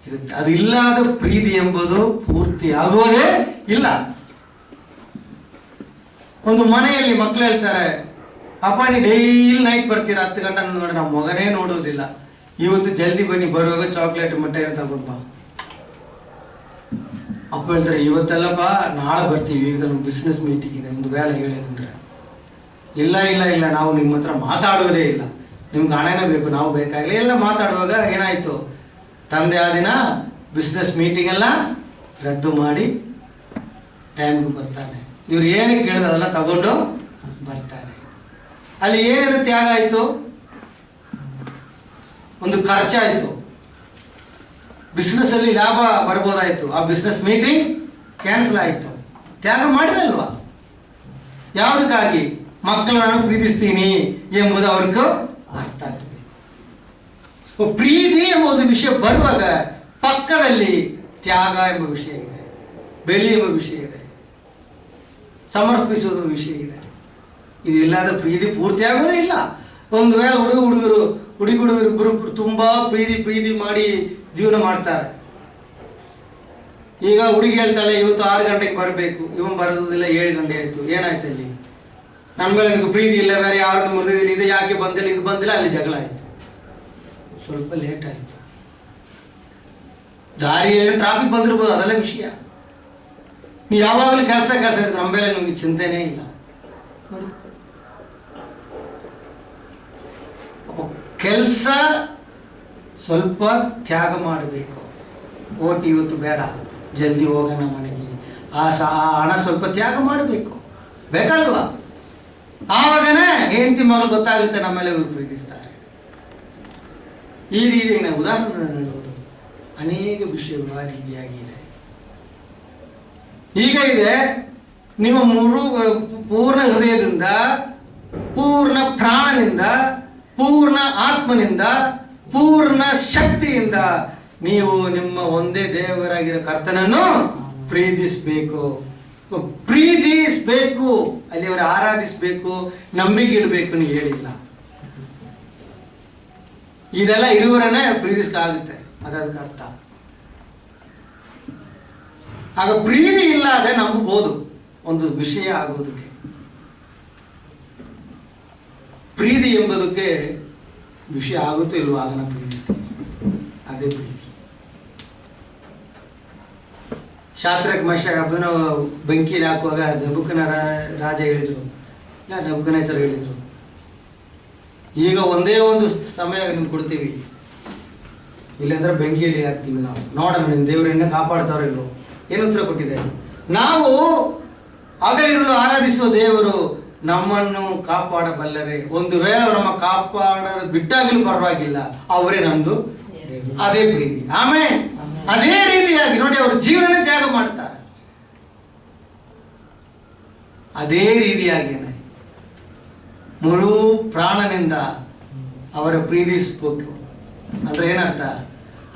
S1: ಇರುತ್ತೆ. ಅದು ಇಲ್ಲದ ಪ್ರೀತಿ ಎಂಬುದು ಪೂರ್ತಿ ಆಗೋದೇ ಇಲ್ಲ. ಒಂದು ಮನೆಯಲ್ಲಿ ಮಕ್ಕಳು ಹೇಳ್ತಾರೆ, ಅಪ್ಪ ನೀ ಡೈಲಿ ನೈಟ್ ಬರ್ತೀರಾ 10 ಗಂಟೆ ನೋಡಿ, ನಮ್ಮ ಮಗನೇ ನೋಡೋದಿಲ್ಲ, ಇವತ್ತು ಜಲ್ದಿ ಬನ್ನಿ, ಬರುವಾಗ ಚಾಕ್ಲೇಟ್ ಮಿಠಾಯಿ ತಗೊಂಡ್ ಬಾ. ಅಪ್ಪ ಹೇಳ್ತಾರೆ, ಇವತ್ತೆಲ್ಲಪ್ಪ ನಾಳೆ ಬರ್ತೀವಿ, ಈಗ ನಮ್ಮ ಬಿಸ್ನೆಸ್ ಮೀಟಿಂಗ್ ಇದೆ, ಒಂದು ವೇಳೆ ಹೇಳಿದ್ರೆ, ಇಲ್ಲ ಇಲ್ಲ ಇಲ್ಲ ನಾವು ನಿಮ್ಮ ಹತ್ರ ಮಾತಾಡೋದೇ ಇಲ್ಲ, ನಿಮ್ಗೆ ಹಣನೇ ಬೇಕು, ನಾವು ಬೇಕಾಗಿಲ್ಲ ಎಲ್ಲ ಮಾತಾಡುವಾಗ ಏನಾಯ್ತು, ತಂದೆ ಆ ದಿನ ಬಿಸ್ನೆಸ್ ಮೀಟಿಂಗ್ ಎಲ್ಲ ರದ್ದು ಮಾಡಿ ಟೈಮ್ಗೆ ಬರ್ತಾನೆ. ಇವ್ರು ಏನಕ್ಕೆ ಕೇಳಿದ ಅದೆಲ್ಲ ತಗೊಂಡು ಬರ್ತಾನೆ. ಅಲ್ಲಿ ಏನಿದೆ ತ್ಯಾಗ ಆಯ್ತು, ಒಂದು ಖರ್ಚಾಯ್ತು, ಬಿಸ್ನೆಸ್ ಅಲ್ಲಿ ಲಾಭ ಬರ್ಬೋದಾಯ್ತು, ಆ ಬಿಸ್ನೆಸ್ ಮೀಟಿಂಗ್ ಕ್ಯಾನ್ಸಲ್ ಆಯ್ತು. ತ್ಯಾಗ ಮಾಡಿದಲ್ವಾ? ಯಾವುದಕ್ಕಾಗಿ? ಮಕ್ಕಳು ನಾನು ಪ್ರೀತಿಸ್ತೀನಿ ಎಂಬುದು ಅವ್ರಿಗೆ ಅರ್ಥ ಆಗ್ತದೆ. ಪ್ರೀತಿ ಎಂಬುದು ವಿಷಯ ಬರುವಾಗ ಪಕ್ಕದಲ್ಲಿ ತ್ಯಾಗ ಎಂಬ ವಿಷಯ ಇದೆ, ಬೆಲೆ ಎಂಬ ವಿಷಯ ಇದೆ, ಸಮರ್ಪಿಸುವ ವಿಷಯ ಇದೆ. ಇದೆಲ್ಲದ ಪ್ರೀತಿ ಪೂರ್ತಿ ಆಗೋದೇ ಇಲ್ಲ. ಒಂದು ವೇಳೆ ಹುಡುಗರು ಇಬ್ಬರು ತುಂಬಾ ಪ್ರೀತಿ ಮಾಡಿ ಜೀವನ ಮಾಡ್ತಾರೆ. ಈಗ ಹುಡುಗಿ ಹೇಳ್ತಾಳೆ, ಇವತ್ತು 6 ಗಂಟೆಗೆ ಬರಬೇಕು, ಇವನ್ ಬರೋದಿಲ್ಲ, 7 ಗಂಟೆ ಆಯ್ತು. ಏನಾಯ್ತು ಅಲ್ಲಿ? ನನ್ನ ಮೇಲೆ ನಿನಗೆ ಪ್ರೀತಿ ಇಲ್ಲ, ಬೇರೆ ಯಾರು ಮುರಿದಿಲ್ಲ, ಇದು ಯಾಕೆ ಬಂದಿಲ್ಲ, ಇದು ಬಂದಿಲ್ಲ, ಅಲ್ಲಿ ಜಗಳ ಆಯ್ತು, ಸ್ವಲ್ಪ ಲೇಟ್ ಆಯ್ತು. ದಾರಿಯಲ್ಲಿ ಟ್ರಾಫಿಕ್ ಬಂದಿರ್ಬೋದು, ಅದೆಲ್ಲ ವಿಷಯ. ನೀವು ಯಾವಾಗಲೂ ಕೆಲಸ ಇರುತ್ತೆ, ನಮ್ಮ ಮೇಲೆ ನಿಮ್ಗೆ ಚಿಂತೆನೇ ಇಲ್ಲ. ನೋಡಿ, ಕೆಲಸ ಸ್ವಲ್ಪ ತ್ಯಾಗ ಮಾಡಬೇಕು. ಓಟಿ ಇವತ್ತು ಬೇಡ, ಜಲ್ದಿ ಹೋಗೋಣ ಮನೆಗೆ, ಆ ಹಣ ಸ್ವಲ್ಪ ತ್ಯಾಗ ಮಾಡಬೇಕು, ಬೇಕಲ್ವಾ? ಆವಾಗನೇ ಹೆಂಡತಿ ಮಗಳು ಗೊತ್ತಾಗುತ್ತೆ ನಮ್ಮೆಲ್ಲ ಇವರು ಪ್ರೀತಿಸ್ತಾರೆ. ಈ ರೀತಿ ನಾವು ಉದಾಹರಣೆ ಹೇಳಬಹುದು. ಅನೇಕ ವಿಷಯಗಳು ಆ ರೀತಿಯಾಗಿದೆ. ಈಗ ಇದೆ, ನಿಮ್ಮ ಪೂರ್ಣ ಹೃದಯದಿಂದ, ಪೂರ್ಣ ಪ್ರಾಣದಿಂದ, ಪೂರ್ಣ ಆತ್ಮನಿಂದ, ಪೂರ್ಣ ಶಕ್ತಿಯಿಂದ ನೀವು ನಿಮ್ಮ ಒಂದೇ ದೇವರಾಗಿರೋ ಕರ್ತನನ್ನು ಪ್ರೀತಿಸಬೇಕು. ಪ್ರೀತಿಸಬೇಕು, ಅಲ್ಲಿ ಅವರು ಆರಾಧಿಸಬೇಕು, ನಂಬಿಕೆ ಇಡಬೇಕು ನೀವು ಹೇಳಿಲ್ಲ. ಇದೆಲ್ಲ ಇರುವರನ್ನೇ ಪ್ರೀತಿಸಕ್ಕಾಗುತ್ತೆ, ಅದಕ್ಕೆ ಅರ್ಥ. ಆಗ ಪ್ರೀತಿ ಇಲ್ಲದೆ ನಂಬಬಹುದು ಒಂದು ವಿಷಯ ಆಗುವುದಕ್ಕೆ. ಪ್ರೀತಿ ಎಂಬುದಕ್ಕೆ ವಿಷಯ ಆಗುತ್ತೋ ಇಲ್ವೋ ಆಗ ನಾವು ಪ್ರೀತಿಸ್ತೀವಿ, ಅದೇ ಪ್ರೀತಿ. ಶಾಸ್ತ್ರಕ್ಕೆ ಹಬ್ಬನ ಬೆಂಕಿಯಲ್ಲಿ ಹಾಕುವಾಗ ನಬುಕನ ರಾಜ ಹೇಳಿದ್ರು, ಇಲ್ಲ ನಬುಕನೇಶ್ವರ ಹೇಳಿದ್ರು, ಈಗ ಒಂದೇ ಒಂದು ಸಮಯ ನಿಮ್ಗೆ ಕೊಡ್ತೀವಿ, ಇಲ್ಲಾಂದ್ರೆ ಬೆಂಕಿಯಲ್ಲಿ ಹಾಕ್ತೀವಿ, ನಾವು ನೋಡೋಣ ನಿಮ್ಮ ದೇವರನ್ನ ಕಾಪಾಡ್ತಾವ್ರಿಲ್ವೋ. ಏನು ಉತ್ತರ ಕೊಟ್ಟಿದೆ? ನಾವು ಹಗಲಿರುಳು ಆರಾಧಿಸುವ ದೇವರು ನಮ್ಮನ್ನು ಕಾಪಾಡಬಲ್ಲರೆ. ಒಂದು ವೇಳೆ ನಮ್ಮ ಕಾಪಾಡ ಬಿಟ್ಟಾಗಲೂ ಪರವಾಗಿಲ್ಲ, ಅವರೇ ನಮ್ದು. ಅದೇ ಪ್ರೀತಿ. ಆಮೇಲೆ ಅದೇ ರೀತಿಯಾಗಿ ನೋಡಿ, ಅವರು ಜೀವನ ತ್ಯಾಗ ಮಾಡ್ತಾರೆ. ಅದೇ ರೀತಿಯಾಗಿಯೇ ಮುಳು ಪ್ರಾಣನಿಂದ ಅವರ ಪ್ರೀತಿಸಬೇಕು ಅಂದ್ರೆ ಏನರ್ಥ?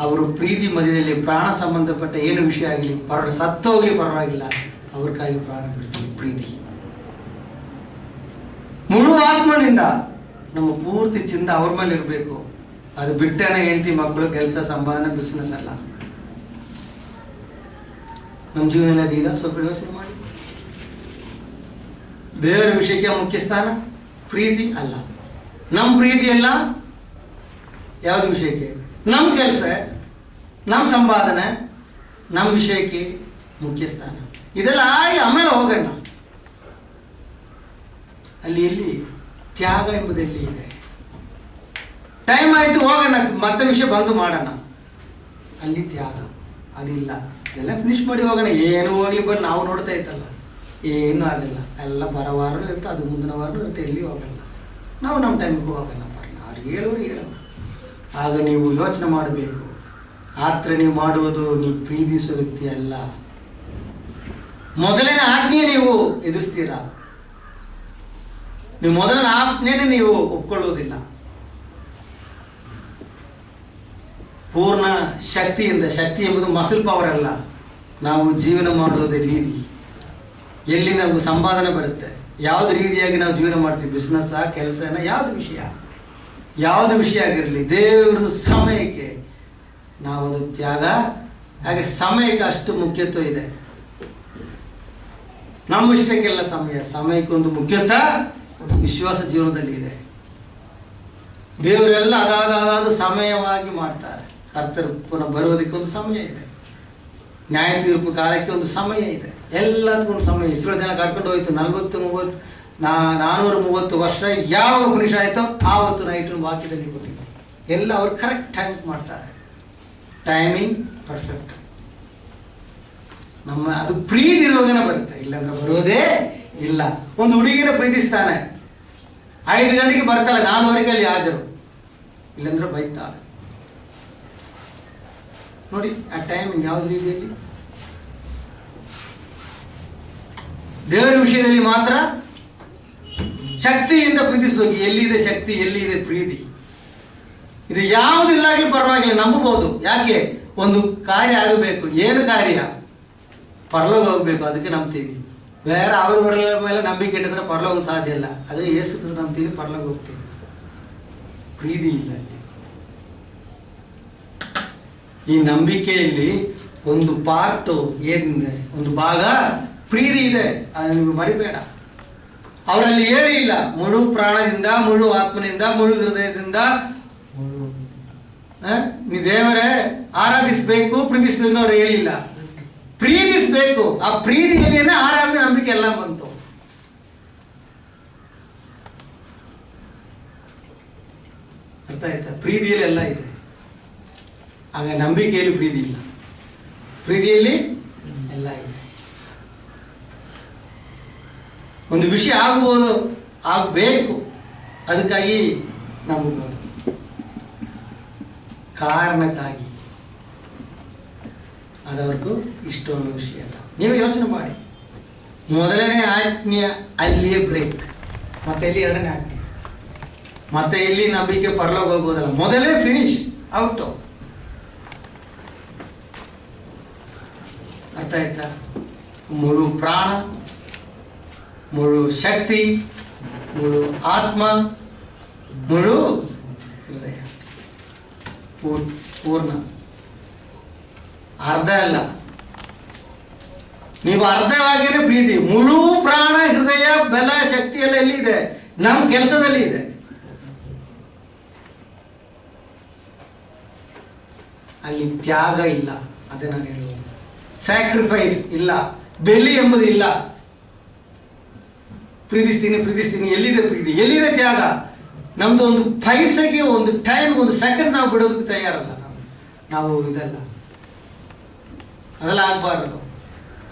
S1: ಅವರು ಪ್ರೀತಿ ಮಧ್ಯದಲ್ಲಿ ಪ್ರಾಣ ಸಂಬಂಧಪಟ್ಟ ಏನು ವಿಷಯ ಆಗಲಿ, ಸತ್ತೋಗ್ಲಿ ಪರವಾಗಿಲ್ಲ, ಅವ್ರಿಗಾಗಿ ಪ್ರಾಣ ಬಿಡ್ತೀವಿ. ಪ್ರೀತಿ ಮುಳು ಆತ್ಮನಿಂದ ನಮ್ಮ ಪೂರ್ತಿ ಚಿಂದ ಅವ್ರ ಮೇಲೆ ಇರಬೇಕು. ಅದು ಬಿಟ್ಟನೆ ಹೆಂಡತಿ ಮಕ್ಕಳು ಕೆಲಸ ಸಂಪಾದನೆ ಬಿಸ್ನೆಸ್ ಅಲ್ಲ. ನಮ್ಮ ಜೀವನ ಅದೀಗ ಸ್ವಲ್ಪ ಯೋಚನೆ ಮಾಡಿ. ದೇವರ ವಿಷಯಕ್ಕೆ ಮುಖ್ಯ ಸ್ಥಾನ ಪ್ರೀತಿ ಅಲ್ಲ. ನಮ್ಮ ಪ್ರೀತಿ ಎಲ್ಲ ಯಾವ್ದು ವಿಷಯಕ್ಕೆ? ನಮ್ಮ ಕೆಲಸ, ನಮ್ಮ ಸಂಪಾದನೆ, ನಮ್ಮ ವಿಷಯಕ್ಕೆ ಮುಖ್ಯ ಸ್ಥಾನ. ಇದೆಲ್ಲ ಆಮೇಲೆ ಹೋಗೋಣ. ಅಲ್ಲಿ ಎಲ್ಲಿ ತ್ಯಾಗ ಎಂಬುದಲ್ಲಿ ಇದೆ. ಟೈಮ್ ಆಯ್ತು ಹೋಗೋಣ, ಮತ್ತೆ ವಿಷಯ ಬಂದು ಮಾಡೋಣ, ಅಲ್ಲಿ ತ್ಯಾಗ ಅದಿಲ್ಲ. ಎಲ್ಲ ಫಿನಿಶ್ ಮಾಡಿ ಹೋಗೋಣ, ಏನು ಹೋಗ್ಲಿ ಬಂದು ನಾವು ನೋಡ್ತಾ ಇತ್ತಲ್ಲ, ಏನೂ ಆಗಲ್ಲ. ಎಲ್ಲ ಬರವಾರು ಇರುತ್ತೆ, ಅದು ಮುಂದಿನ ವಾರ ಇರುತ್ತೆ, ಎಲ್ಲಿ ಹೋಗಲ್ಲ. ನಾವು ನಮ್ಮ ಟೈಮಿಗೆ ಹೋಗಲ್ಲ. ಅವ್ರು ಹೇಳೋರು ಹೇಳೋಣ. ಆಗ ನೀವು ಯೋಚನೆ ಮಾಡಬೇಕು, ಆತ್ರ ನೀವು ಮಾಡುವುದು ನೀವು ಪ್ರೀತಿಸುವ ವ್ಯಕ್ತಿ ಅಲ್ಲ. ಮೊದಲನೇ ಆಜ್ಞೆ ನೀವು ಎದುರಿಸ್ತೀರಾ, ನೀವು ಮೊದಲನೇ ಆಜ್ಞೆನೇ ನೀವು ಒಪ್ಕೊಳ್ಳುವುದಿಲ್ಲ. ಪೂರ್ಣ ಶಕ್ತಿಯಿಂದ, ಶಕ್ತಿ ಎಂಬುದು ಮಸಲ್ ಪವರ್ ಅಲ್ಲ, ನಾವು ಜೀವನ ಮಾಡುವುದೇ ರೀತಿ. ಎಲ್ಲಿ ನಮ್ಗೆ ಸಂಪಾದನೆ ಬರುತ್ತೆ, ಯಾವ್ದು ರೀತಿಯಾಗಿ ನಾವು ಜೀವನ ಮಾಡ್ತೀವಿ, ಬಿಸ್ನೆಸ್ ಕೆಲಸನ, ಯಾವ್ದು ವಿಷಯ ಆಗಿರಲಿ, ದೇವರ ಸಮಯಕ್ಕೆ ನಾವು ಅದು ತ್ಯಾಗ. ಹಾಗೆ ಸಮಯಕ್ಕೆ ಅಷ್ಟು ಮುಖ್ಯತ್ವ ಇದೆ. ನಮ್ಮ ಇಷ್ಟಕ್ಕೆಲ್ಲ ಸಮಯಕ್ಕೊಂದು ಮುಖ್ಯತ್ವ ವಿಶ್ವಾಸ ಜೀವನದಲ್ಲಿ ಇದೆ. ದೇವರೆಲ್ಲ ಅದಾದ ಸಮಯವಾಗಿ ಮಾಡ್ತಾರೆ. ಕರ್ತರು ಪುನಃ ಬರುವುದಕ್ಕೆ ಒಂದು ಸಮಯ ಇದೆ, ನ್ಯಾಯ ತೀರ್ಪು ಕಾಲಕ್ಕೆ ಒಂದು ಸಮಯ ಇದೆ, ಎಲ್ಲದಕ್ಕೂ ಒಂದು ಸಮಯ. ಇಸ್ರೋ ಜನ ಕರ್ಕೊಂಡು ಹೋಯ್ತು 430 ವರ್ಷ ಯಾವ ಫಿನಿಶ್ ಆಯ್ತೋ ಆವತ್ತು ನೈಟ್ ವಾಕ್ಯದಲ್ಲಿ ಕೊಟ್ಟಿದ್ದೆ. ಎಲ್ಲ ಅವ್ರು ಕರೆಕ್ಟ್ ಟೈಮ್ ಮಾಡ್ತಾರೆ, ಟೈಮಿಂಗ್ ಪರ್ಫೆಕ್ಟ್. ನಮ್ಮ ಅದು ಪ್ರೀತಿ ಇರುವಾಗನೇ ಬರುತ್ತೆ, ಇಲ್ಲಾಂದ್ರೆ ಬರೋದೇ ಇಲ್ಲ. ಒಂದು ಹುಡುಗಿನ ಪ್ರೀತಿಸ್ತಾನೆ, 5 ಗಂಟೆಗೆ ಬರ್ತಾಳೆ, 4:15 ಅಲ್ಲಿ ಹಾಜರು, ಇಲ್ಲಾಂದ್ರೆ ಬೈತಾಳೆ. ನೋಡಿ ಆ ಟೈಮಿಂಗ್ ಯಾವ್ದು ರೀತಿಯಲ್ಲಿ. ದೇವರ ವಿಷಯದಲ್ಲಿ ಮಾತ್ರ ಶಕ್ತಿಯಿಂದ ಪ್ರೀತಿಸಬೇಕು. ಎಲ್ಲಿದೆ ಶಕ್ತಿ, ಎಲ್ಲಿದೆ ಪ್ರೀತಿ, ಇದು ಯಾವುದಿಲ್ಲಾಗಲಿ ಪರವಾಗಿಲ್ಲ, ನಂಬಬಹುದು. ಯಾಕೆ? ಒಂದು ಕಾರ್ಯ ಆಗಬೇಕು. ಏನು ಕಾರ್ಯ? ಪರಲೋಕ ಹೋಗ್ಬೇಕು, ಅದಕ್ಕೆ ನಂಬ್ತೀವಿ. ಬೇರೆ ಅವ್ರ ಮೇಲೆ ನಂಬಿಕೆ ಇಟ್ಟಿದ್ರೆ ಪರಲೋಕ ಸಾಧ್ಯ ಇಲ್ಲ. ಅದು ಯೇಸು ಕ್ರಿಸ್ತ ನಂಬ್ತೀವಿ, ಪರಲೋಕ ಹೋಗ್ತೀವಿ. ಪ್ರೀತಿ ಇಲ್ಲ. ಈ ನಂಬಿಕೆಯಲ್ಲಿ ಒಂದು ಪಾರ್ಟ್ ಏನಿದೆ, ಒಂದು ಭಾಗ ಪ್ರೀತಿ ಇದೆ, ಅದನ್ನು ನೀವು ಮರಿಬೇಡ. ಅವರಲ್ಲಿ ಹೇಳಿ ಇಲ್ಲ, ಮುಳು ಪ್ರಾಣದಿಂದ, ಮುಳು ಆತ್ಮನಿಂದ, ಮುಳು ಹೃದಯದಿಂದ ನೀ ದೇವರೇ ಆರಾಧಿಸ್ಬೇಕು, ಪ್ರೀತಿಸ್ಬೇಕು ಅವ್ರು ಹೇಳಿಲ್ಲ. ಪ್ರೀತಿಸ್ಬೇಕು. ಆ ಪ್ರೀತಿಯಲ್ಲಿಯೇ ಆರಾಧನೆ, ನಂಬಿಕೆ ಎಲ್ಲ ಬಂತು. ಅರ್ಥ ಆಯ್ತಾ? ಪ್ರೀತಿಯಲ್ಲಿ ಎಲ್ಲ ಇದೆ. ಆಗ ನಂಬಿಕೆಯಲ್ಲಿ ಪ್ರೀತಿ ಇಲ್ಲ, ಪ್ರೀತಿಯಲ್ಲಿ ಎಲ್ಲ ಇದೆ. ಒಂದು ವಿಷಯ ಆಗ್ಬೋದು, ಆಗಬೇಕು, ಅದಕ್ಕಾಗಿ ನಂಬಬಹುದು, ಕಾರಣಕ್ಕಾಗಿ. ಅದವರೆಗೂ ಇಷ್ಟೊಂದು ವಿಷಯ ಅಲ್ಲ. ನೀವು ಯೋಚನೆ ಮಾಡಿ. ಮೊದಲನೇ ಆಜ್ಞೆ ಅಲ್ಲಿಯೇ ಬ್ರೇಕ್, ಮತ್ತೆ ಇಲ್ಲಿ ಎರಡನೇ ಆಜ್ಞೆ, ಮತ್ತೆ ಇಲ್ಲಿ ನಂಬಿಕೆ ಪರಲೋಕ ಹೋಗ್ಬೋದಲ್ಲ. ಮೊದಲೇ ಫಿನಿಶ್ ಔಟು. ಅರ್ಥ ಆಯ್ತಾ? ಮುಳು ಪ್ರಾಣ, ಮುಳು ಶಕ್ತಿ, ಮುಳು ಆತ್ಮ, ಮುಳು ಹೃದಯ, ಪೂರ್ಣ. ಅರ್ಧ ಅಲ್ಲ, ನೀವು ಅರ್ಧವಾಗಿಯೇ ಪ್ರೀತಿ. ಮುಳು ಪ್ರಾಣ, ಹೃದಯ, ಬಲ, ಶಕ್ತಿ ಎಲ್ಲ ಎಲ್ಲಿದೆ? ನಮ್ಮ ಕೆಲಸದಲ್ಲಿ ಇದೆ. ಅಲ್ಲಿ ತ್ಯಾಗ ಇಲ್ಲ. ಅದೇ ನಾನು ಹೇಳುವುದು. ಸ್ಯಾಕ್ರಿಫೈಸ್ ಇಲ್ಲ, ಬೆಲೆ ಎಂಬುದು ಇಲ್ಲ. ಪ್ರೀತಿಸ್ತೀನಿ ಪ್ರೀತಿಸ್ತೀನಿ, ಎಲ್ಲಿದೆ ಪ್ರೀತಿ? ಎಲ್ಲಿದೆ ತ್ಯಾಗ? ನಮ್ದು ಒಂದು ಪೈಸೆಗೆ, ಒಂದು ಟೈಮ್, ಒಂದು ಸೆಕೆಂಡ್ ನಾವು ಬಿಡೋದಕ್ಕೆ ತಯಾರಲ್ಲ. ನಾವು ಇದೆಲ್ಲ ಅದೆಲ್ಲ ಆಗ್ಬಾರ್ದು.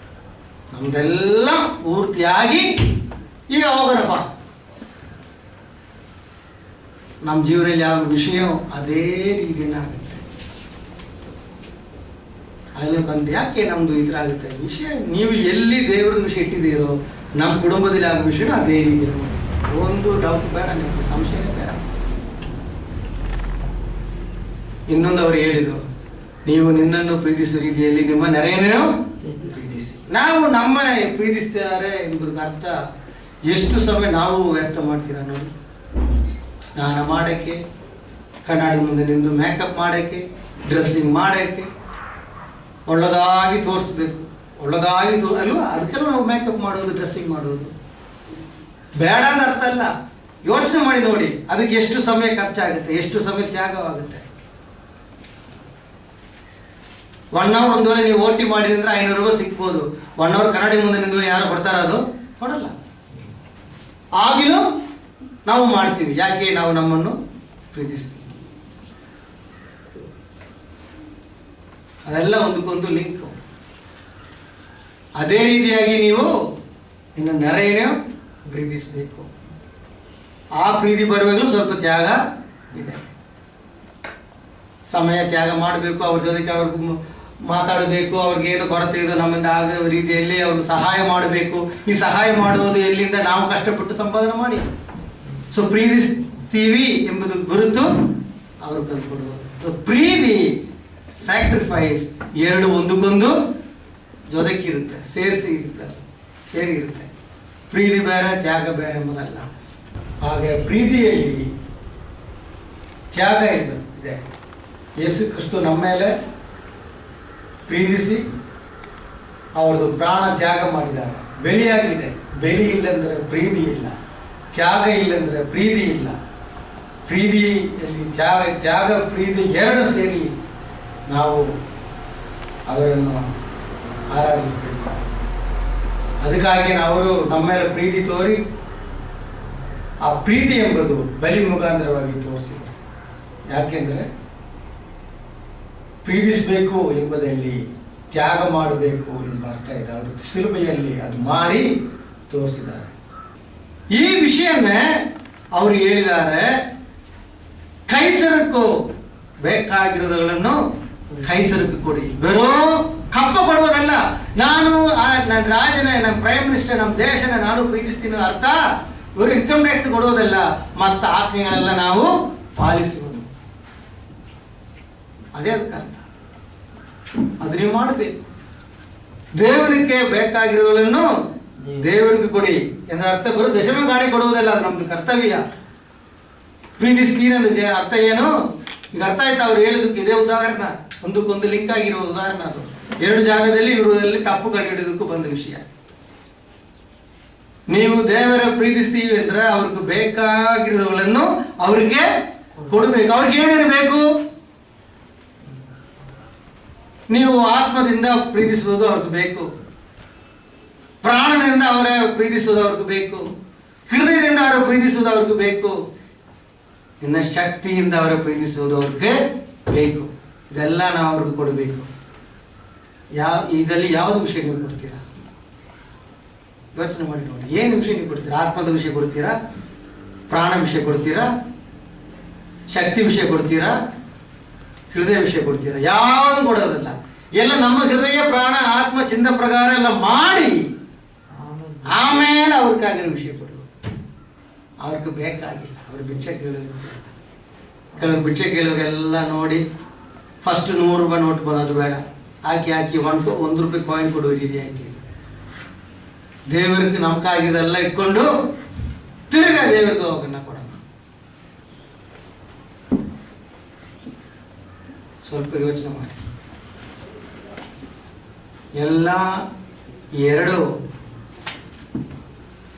S1: ನಮ್ದೆಲ್ಲ ಪೂರ್ತಿಯಾಗಿ ಈಗ ಹೋಗೋಣಪ್ಪ. ನಮ್ಮ ಜೀವನದಲ್ಲಿ ಯಾವ ವಿಷಯ ಅದೇ ರೀತಿಯೇ ಆಗುತ್ತೆ. ಅಲ್ಲಿ ಬಂದು ಯಾಕೆ ನಮ್ದು ಈ ಥರ ಆಗುತ್ತೆ ವಿಷಯ? ನೀವು ಎಲ್ಲಿ ದೇವರ ವಿಷಯ ಇಟ್ಟಿದ್ದೀರೋ, ನಮ್ಮ ಕುಟುಂಬದಲ್ಲಿ ಆಗೋ ವಿಷಯ ಅದೇ ರೀತಿ. ಒಂದು ಡೌಟ್ ಬೇಡ, ನಿಮಗೆ ಸಂಶಯ ಬೇಡ. ಇನ್ನೊಂದು ಅವರು ಹೇಳಿದ್ರು, ನೀವು ನಿನ್ನನ್ನು ಪ್ರೀತಿಸುವ ರೀತಿಯಲ್ಲಿ ನಿಮ್ಮ ನೆರೆಯನ್ನೇ ಪ್ರೀತಿಸಿ. ನಾವು ನಮ್ಮ ಪ್ರೀತಿಸ್ತಾರೆ ಎಂಬುದಕ್ಕೆ ಅರ್ಥ ಎಷ್ಟು ಸಮಯ ನಾವು ವ್ಯರ್ಥ ಮಾಡ್ತೀರ ನೋಡಿ. ಸ್ನಾನ ಮಾಡೋಕ್ಕೆ, ಕನ್ನಡಿ ಮುಂದೆ ನಿಂದು ಮೇಕಪ್ ಮಾಡೋಕ್ಕೆ, ಡ್ರೆಸ್ಸಿಂಗ್ ಮಾಡೋಕ್ಕೆ, ಒಳ್ಳೆದಾಗಿ ತೋರಿಸ್ಬೇಕು, ಒಳ್ಳೆದಾಗಿ ಅಲ್ವಾ? ಅದಕ್ಕೆಲ್ಲ ನಾವು ಮೇಕಪ್ ಮಾಡೋದು, ಡ್ರೆಸ್ಸಿಂಗ್ ಮಾಡೋದು. ಬೇಡ ಅಂತ ಅರ್ಥ ಅಲ್ಲ. ಯೋಚನೆ ಮಾಡಿ ನೋಡಿ, ಅದಕ್ಕೆ ಎಷ್ಟು ಸಮಯ ಖರ್ಚಾಗುತ್ತೆ, ಎಷ್ಟು ಸಮಯ ತ್ಯಾಗವಾಗುತ್ತೆ. 1 hour ಒಂದು ವೇಳೆ ನೀವು ಓಟಿ ಮಾಡಿದ್ರೆ 500 ರೂಪಾಯಿ ಸಿಗ್ಬೋದು. 1 hour ಕನ್ನಡಿ ಮುಂದೆ ನಿಂದು ಯಾರು ಕೊಡ್ತಾರ? ಅದು ಕೊಡಲ್ಲ. ಆಗಿಲೂ ನಾವು ಮಾಡ್ತೀವಿ. ಯಾಕೆ? ನಾವು ನಮ್ಮನ್ನು ಪ್ರೀತಿಸ್ತೀವಿ. ಅದೆಲ್ಲ ಒಂದಕ್ಕೊಂದು ಲಿಂಕ್. ಅದೇ ರೀತಿಯಾಗಿ ನೀವು ಇನ್ನು ನೆರೆಯನ್ನೇ ಪ್ರೀತಿಸಬೇಕು. ಆ ಪ್ರೀತಿ ಬರುವಾಗಲೂ ಸ್ವಲ್ಪ ತ್ಯಾಗ ಇದೆ. ಸಮಯ ತ್ಯಾಗ ಮಾಡಬೇಕು. ಅವ್ರ ಜೊತೆಗೆ ಅವ್ರಿಗೆ ಮಾತಾಡಬೇಕು. ಅವ್ರಿಗೇನು ಕೊರತೆ ಇದೆ ನಮ್ಮಿಂದ ಆಗೋ ರೀತಿಯಲ್ಲಿ ಅವ್ರಿಗೆ ಸಹಾಯ ಮಾಡಬೇಕು. ಈ ಸಹಾಯ ಮಾಡುವುದು ಎಲ್ಲಿಂದ? ನಾವು ಕಷ್ಟಪಟ್ಟು ಸಂಪಾದನೆ ಮಾಡಿ. ಸೊ ಪ್ರೀತಿಸ್ತೀವಿ ಎಂಬುದು ಗುರುತು ಅವರು ಕಲ್ತ್ಕೊಡುವುದು. ಸೊ ಪ್ರೀತಿ, ಸ್ಯಾಕ್ರಿಫೈಸ್ ಎರಡು ಒಂದಕ್ಕೊಂದು ಜೊತೆಗಿರುತ್ತೆ, ಸೇರಿರುತ್ತೆ. ಪ್ರೀತಿ ಬೇರೆ, ತ್ಯಾಗ ಬೇರೆ ಎಂಬುದಲ್ಲ. ಹಾಗೆ ಪ್ರೀತಿಯಲ್ಲಿ ತ್ಯಾಗ ಇದೆ. ಯೇಸು ಕ್ರಿಸ್ತು ನಮ್ಮ ಮೇಲೆ ಪ್ರೀತಿಸಿ ಅವ್ರದ್ದು ಪ್ರಾಣ ತ್ಯಾಗ ಮಾಡಿದ್ದಾರೆ. ಬೆಲೆಯಾಗಿದೆ. ಬೆಲೆ ಇಲ್ಲಂದ್ರೆ ಪ್ರೀತಿ ಇಲ್ಲ, ತ್ಯಾಗ ಇಲ್ಲಂದ್ರೆ ಪ್ರೀತಿ ಇಲ್ಲ. ಪ್ರೀತಿಯಲ್ಲಿ ತ್ಯಾಗ ಪ್ರೀತಿ ಎರಡು ಸೇರಿ ನಾವು ಅವರನ್ನು ಆರಾಧಿಸಬೇಕು. ಅದಕ್ಕಾಗಿ ಅವರು ನಮ್ಮ ಮೇಲೆ ಪ್ರೀತಿ ತೋರಿ ಆ ಪ್ರೀತಿ ಎಂಬುದು ಬಲಿ ಮುಖಾಂತರವಾಗಿ ತೋರಿಸಿದೆ. ಯಾಕೆಂದರೆ ಪ್ರೀತಿಸಬೇಕು ಎಂಬುದಲ್ಲಿ ತ್ಯಾಗ ಮಾಡಬೇಕು ಎಂಬ ಅರ್ಥ ಇದೆ. ಅವರು ಶಿಲುಬೆಯಲ್ಲಿ ಅದು ಮಾಡಿ ತೋರಿಸಿದ್ದಾರೆ. ಈ ವಿಷಯನೇ ಅವರು ಹೇಳಿದ್ದಾರೆ, ಕೈಸರಕ್ಕೂ ಬೇಕಾಗಿರೋದನ್ನು ಕೈಸರಕ್ಕೆ ಕೊಡಿ. ಬರೋ ಕಪ್ಪ ಕೊಡುವುದಲ್ಲ. ನಾನು ನನ್ನ ರಾಜನ, ನಮ್ಮ ಪ್ರೈಮ್ ಮಿನಿಸ್ಟರ್, ನಮ್ಮ ದೇಶನ ನಾನು ಪ್ರೀತಿಸ್ತೀನಿ ಅರ್ಥ ಇವರು ಇನ್ಕಮ್ ಟ್ಯಾಕ್ಸ್ ಕೊಡುವುದಲ್ಲ, ಮತ್ತು ಆಜ್ಞೆಗಳೆಲ್ಲ ನಾವು ಪಾಲಿಸುವುದು. ಅದೇ ಅದಕ್ಕೆ ಅರ್ಥ. ಅದು ನೀವು ಮಾಡಬೇಕು. ದೇವರಿಗೆ ಬೇಕಾಗಿರೋದನ್ನು ದೇವರಿಗೆ ಕೊಡಿ ಎಂದ್ರ ಅರ್ಥ ಬರೋ ದಶಮ ಗಾಡಿ ಕೊಡುವುದಲ್ಲ, ಅದು ನಮ್ದು ಕರ್ತವ್ಯ. ಪ್ರೀತಿಸ್ತೀನಿ ಅನ್ನೋದು ಅರ್ಥ ಏನು? ಈಗ ಅರ್ಥ ಆಯ್ತಾ? ಅವ್ರು ಹೇಳೋದಕ್ಕೆ ಇದೇ ಉದಾಹರಣೆ, ಒಂದಕ್ಕೊಂದು ಲಿಂಕ್ ಆಗಿರೋ ಉದಾಹರಣೆ. ಅದು ಎರಡು ಜಾಗದಲ್ಲಿ ಇರುವುದರಲ್ಲಿ ತಪ್ಪು ಕಂಡುಹಿಡಿಯೋದಕ್ಕೂ ಬಂದ ವಿಷಯ. ನೀವು ದೇವರ ಪ್ರೀತಿಸ್ತೀವಿ ಅಂದ್ರೆ ಅವ್ರಿಗೆ ಬೇಕಾಗಿರೋಗಳನ್ನು ಅವ್ರಿಗೆ ಕೊಡಬೇಕು. ಅವ್ರಿಗೆ ಏನೇನು ಬೇಕು? ನೀವು ಆತ್ಮದಿಂದ ಪ್ರೀತಿಸುವುದು ಅವ್ರಿಗೆ ಬೇಕು, ಪ್ರಾಣದಿಂದ ಅವರ ಪ್ರೀತಿಸುವುದು ಅವ್ರಿಗೆ ಬೇಕು, ಹೃದಯದಿಂದ ಅವರ ಪ್ರೀತಿಸುವುದು ಅವ್ರಿಗೆ ಬೇಕು, ಇನ್ನು ಶಕ್ತಿಯಿಂದ ಅವರ ಪ್ರೀತಿಸುವುದು ಅವ್ರಿಗೆ ಬೇಕು. ಇದೆಲ್ಲ ನಾವು ಅವ್ರಿಗೆ ಕೊಡಬೇಕು. ಇದರಲ್ಲಿ ಯಾವುದು ವಿಷಯ ನೀವು ಕೊಡ್ತೀರಾ? ಯೋಚನೆ ಮಾಡಿ ನೋಡಿ. ಏನು ವಿಷಯ ನೀವು ಕೊಡ್ತೀರಾ? ಆತ್ಮದ ವಿಷಯ ಕೊಡ್ತೀರಾ? ಪ್ರಾಣ ವಿಷಯ ಕೊಡ್ತೀರಾ? ಶಕ್ತಿ ವಿಷಯ ಕೊಡ್ತೀರಾ? ಹೃದಯ ವಿಷಯ ಕೊಡ್ತೀರಾ? ಯಾವುದು ಕೊಡೋದಲ್ಲ. ಎಲ್ಲ ನಮ್ಮ ಹೃದಯ ಪ್ರಾಣ ಆತ್ಮ ಚಿಂತ ಪ್ರಕಾರ ಎಲ್ಲ ಮಾಡಿ ಆಮೇಲೆ ಅವ್ರಿಗಾಗಿರೋ ವಿಷಯ ಕೊಡಬೇಕು. ಅವ್ರಿಗೆ ಬೇಕಾಗಿಲ್ಲ, ಅವ್ರು ಭಿಕ್ಷೆ ಕೇಳೋದು. ಕೆಲವರು ಭಿಕ್ಷೆ ಕೇಳೋಗೆಲ್ಲ ನೋಡಿ ಫಸ್ಟ್ 100 ರೂಪಾಯಿ ನೋಟ್ ಬರೋದು ಬೇಡ, ಹಾಕಿ ಹೊಂಟು 1 ರೂಪಾಯಿ ಕಾಯಿನ್ ಕೊಡುವ ರೀತಿ ಹಾಕಿ ದೇವರಿಗೆ ನಮ್ಕಾಗಿದೆಲ್ಲ ಇಟ್ಕೊಂಡು ತಿರ್ಗಾ ದೇವರಿಗೆ ಹೋಗನ್ನ ಕೊಡೋಣ. ಸ್ವಲ್ಪ ಯೋಚನೆ ಮಾಡಿ. ಎಲ್ಲ 2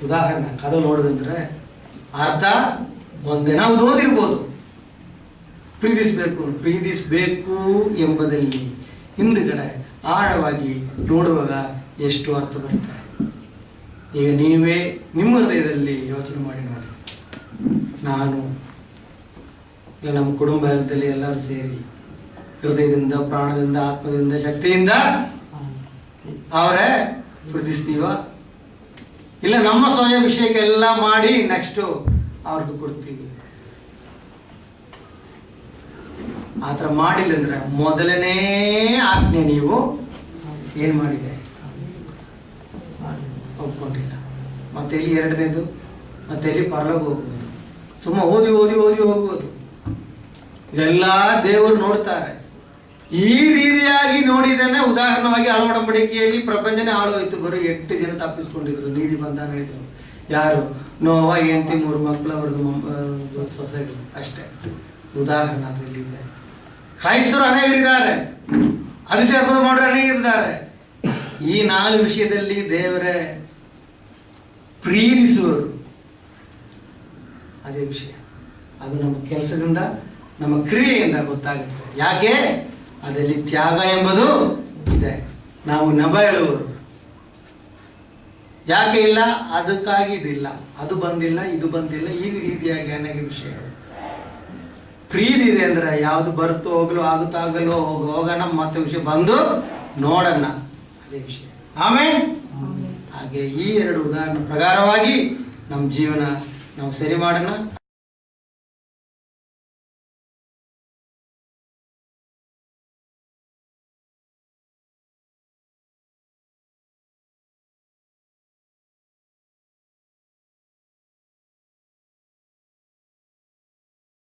S1: ಉದಾಹರಣೆ ಕಥೆ ನೋಡಿದ್ರೆ ಅರ್ಥ ಒಂದಿನ ಓದಿರ್ಬೋದು. ಪ್ರೀತಿಸಬೇಕು ಎಂಬುದಲ್ಲಿ ಹಿಂದುಗಡೆ ಆಳವಾಗಿ ನೋಡುವಾಗ ಎಷ್ಟು ಅರ್ಥ ಬರುತ್ತೆ. ಈಗ ನೀವೇ ನಿಮ್ಮ ಹೃದಯದಲ್ಲಿ ಯೋಚನೆ ಮಾಡಿ ನೋಡಿ. ನಾನು ಇಲ್ಲ ನಮ್ಮ ಕುಟುಂಬದಲ್ಲಿ ಎಲ್ಲರೂ ಸೇರಿ ಹೃದಯದಿಂದ ಪ್ರಾಣದಿಂದ ಆತ್ಮದಿಂದ ಶಕ್ತಿಯಿಂದ ಅವರೇ ಪ್ರೀತಿಸ್ತೀವ, ಇಲ್ಲ ನಮ್ಮ ಸ್ವಯಂ ವಿಷಯಕ್ಕೆಲ್ಲ ಮಾಡಿ ನೆಕ್ಸ್ಟ್ ಅವ್ರಿಗೂ ಕೊಡ್ತೀವಿ. ಆ ಥರ ಮಾಡಿಲ್ಲ ಅಂದ್ರೆ ಮೊದಲನೇ ಆಜ್ಞೆ ನೀವು ಏನು ಮಾಡಿದೆ? ಒಪ್ಕೊಂಡಿಲ್ಲ. ಮತ್ತೆ ಇಲ್ಲಿ 2ನೇದು, ಮತ್ತೆ ಇಲ್ಲಿ ಪರಲೋಕ ಹೋಗ್ಬೋದು. ಸುಮ್ಮ ಓದಿ ಹೋಗ್ಬೋದು. ಇದೆಲ್ಲ ದೇವರು ನೋಡ್ತಾರೆ. ಈ ರೀತಿಯಾಗಿ ನೋಡಿದನೆ ಉದಾಹರಣವಾಗಿ ಒಡಂಬಡಿಕೆಯಲ್ಲಿ ಪ್ರಪಂಚನೇ ಆಳೋಯ್ತು. ಬರೋ 8 ಜನ ತಪ್ಪಿಸ್ಕೊಂಡಿದ್ರು, ನೀತಿ ಬಂದ ಹೇಳಿದ್ರು. ಯಾರು? ನೋವ, ಹೆಂಡತಿ, 3 ಮಕ್ಕಳು, ಅವ್ರದ್ದು ಸೊಸೆಗಳು ಅಷ್ಟೇ. ಉದಾಹರಣೆ ಅದರಲ್ಲಿ ಇದೆ. ಕ್ರೈಸ್ತರು ಅನೇಕರಿದ್ದಾರೆ, ಅಧಿಶಾಪ ಮಾಡೋರು ಅನೇಕರಿದ್ದಾರೆ. ಈ 4 ವಿಷಯದಲ್ಲಿ ದೇವರೇ ಪ್ರೀತಿಸುವರು. ಅದೇ ವಿಷಯ. ಅದು ನಮ್ಮ ಕೆಲಸದಿಂದ ನಮ್ಮ ಕ್ರಿಯೆಯಿಂದ ಗೊತ್ತಾಗುತ್ತೆ. ಯಾಕೆ? ಅದರಲ್ಲಿ ತ್ಯಾಗ ಎಂಬುದು ಇದೆ. ನಾವು ನಭ ಹೇಳುವರು. ಯಾಕೆ ಇಲ್ಲ? ಅದಕ್ಕಾಗಿ ಇದಿಲ್ಲ, ಅದು ಬಂದಿಲ್ಲ, ಇದು ಬಂದಿಲ್ಲ, ಈ ರೀತಿಯಾಗಿ ಅನೇಕ ವಿಷಯಗಳು. ಪ್ರೀತಿ ಇದೆ ಅಂದ್ರೆ ಯಾವುದು ಬರುತ್ತೋ ಹೋಗಲು ಆಗುತ್ತಾಗಲು ಹೋಗೋಣ, ಮತ್ತೆ ವಿಷಯ ಬಂದು ನೋಡೋಣ, ಅದೇ ವಿಷಯ. ಆಮೇಲೆ ಹಾಗೆ ಈ 2 ಉದಾಹರಣೆ ಪ್ರಕಾರವಾಗಿ ನಮ್ಮ ಜೀವನ ನಾವು ಸರಿ ಮಾಡೋಣ.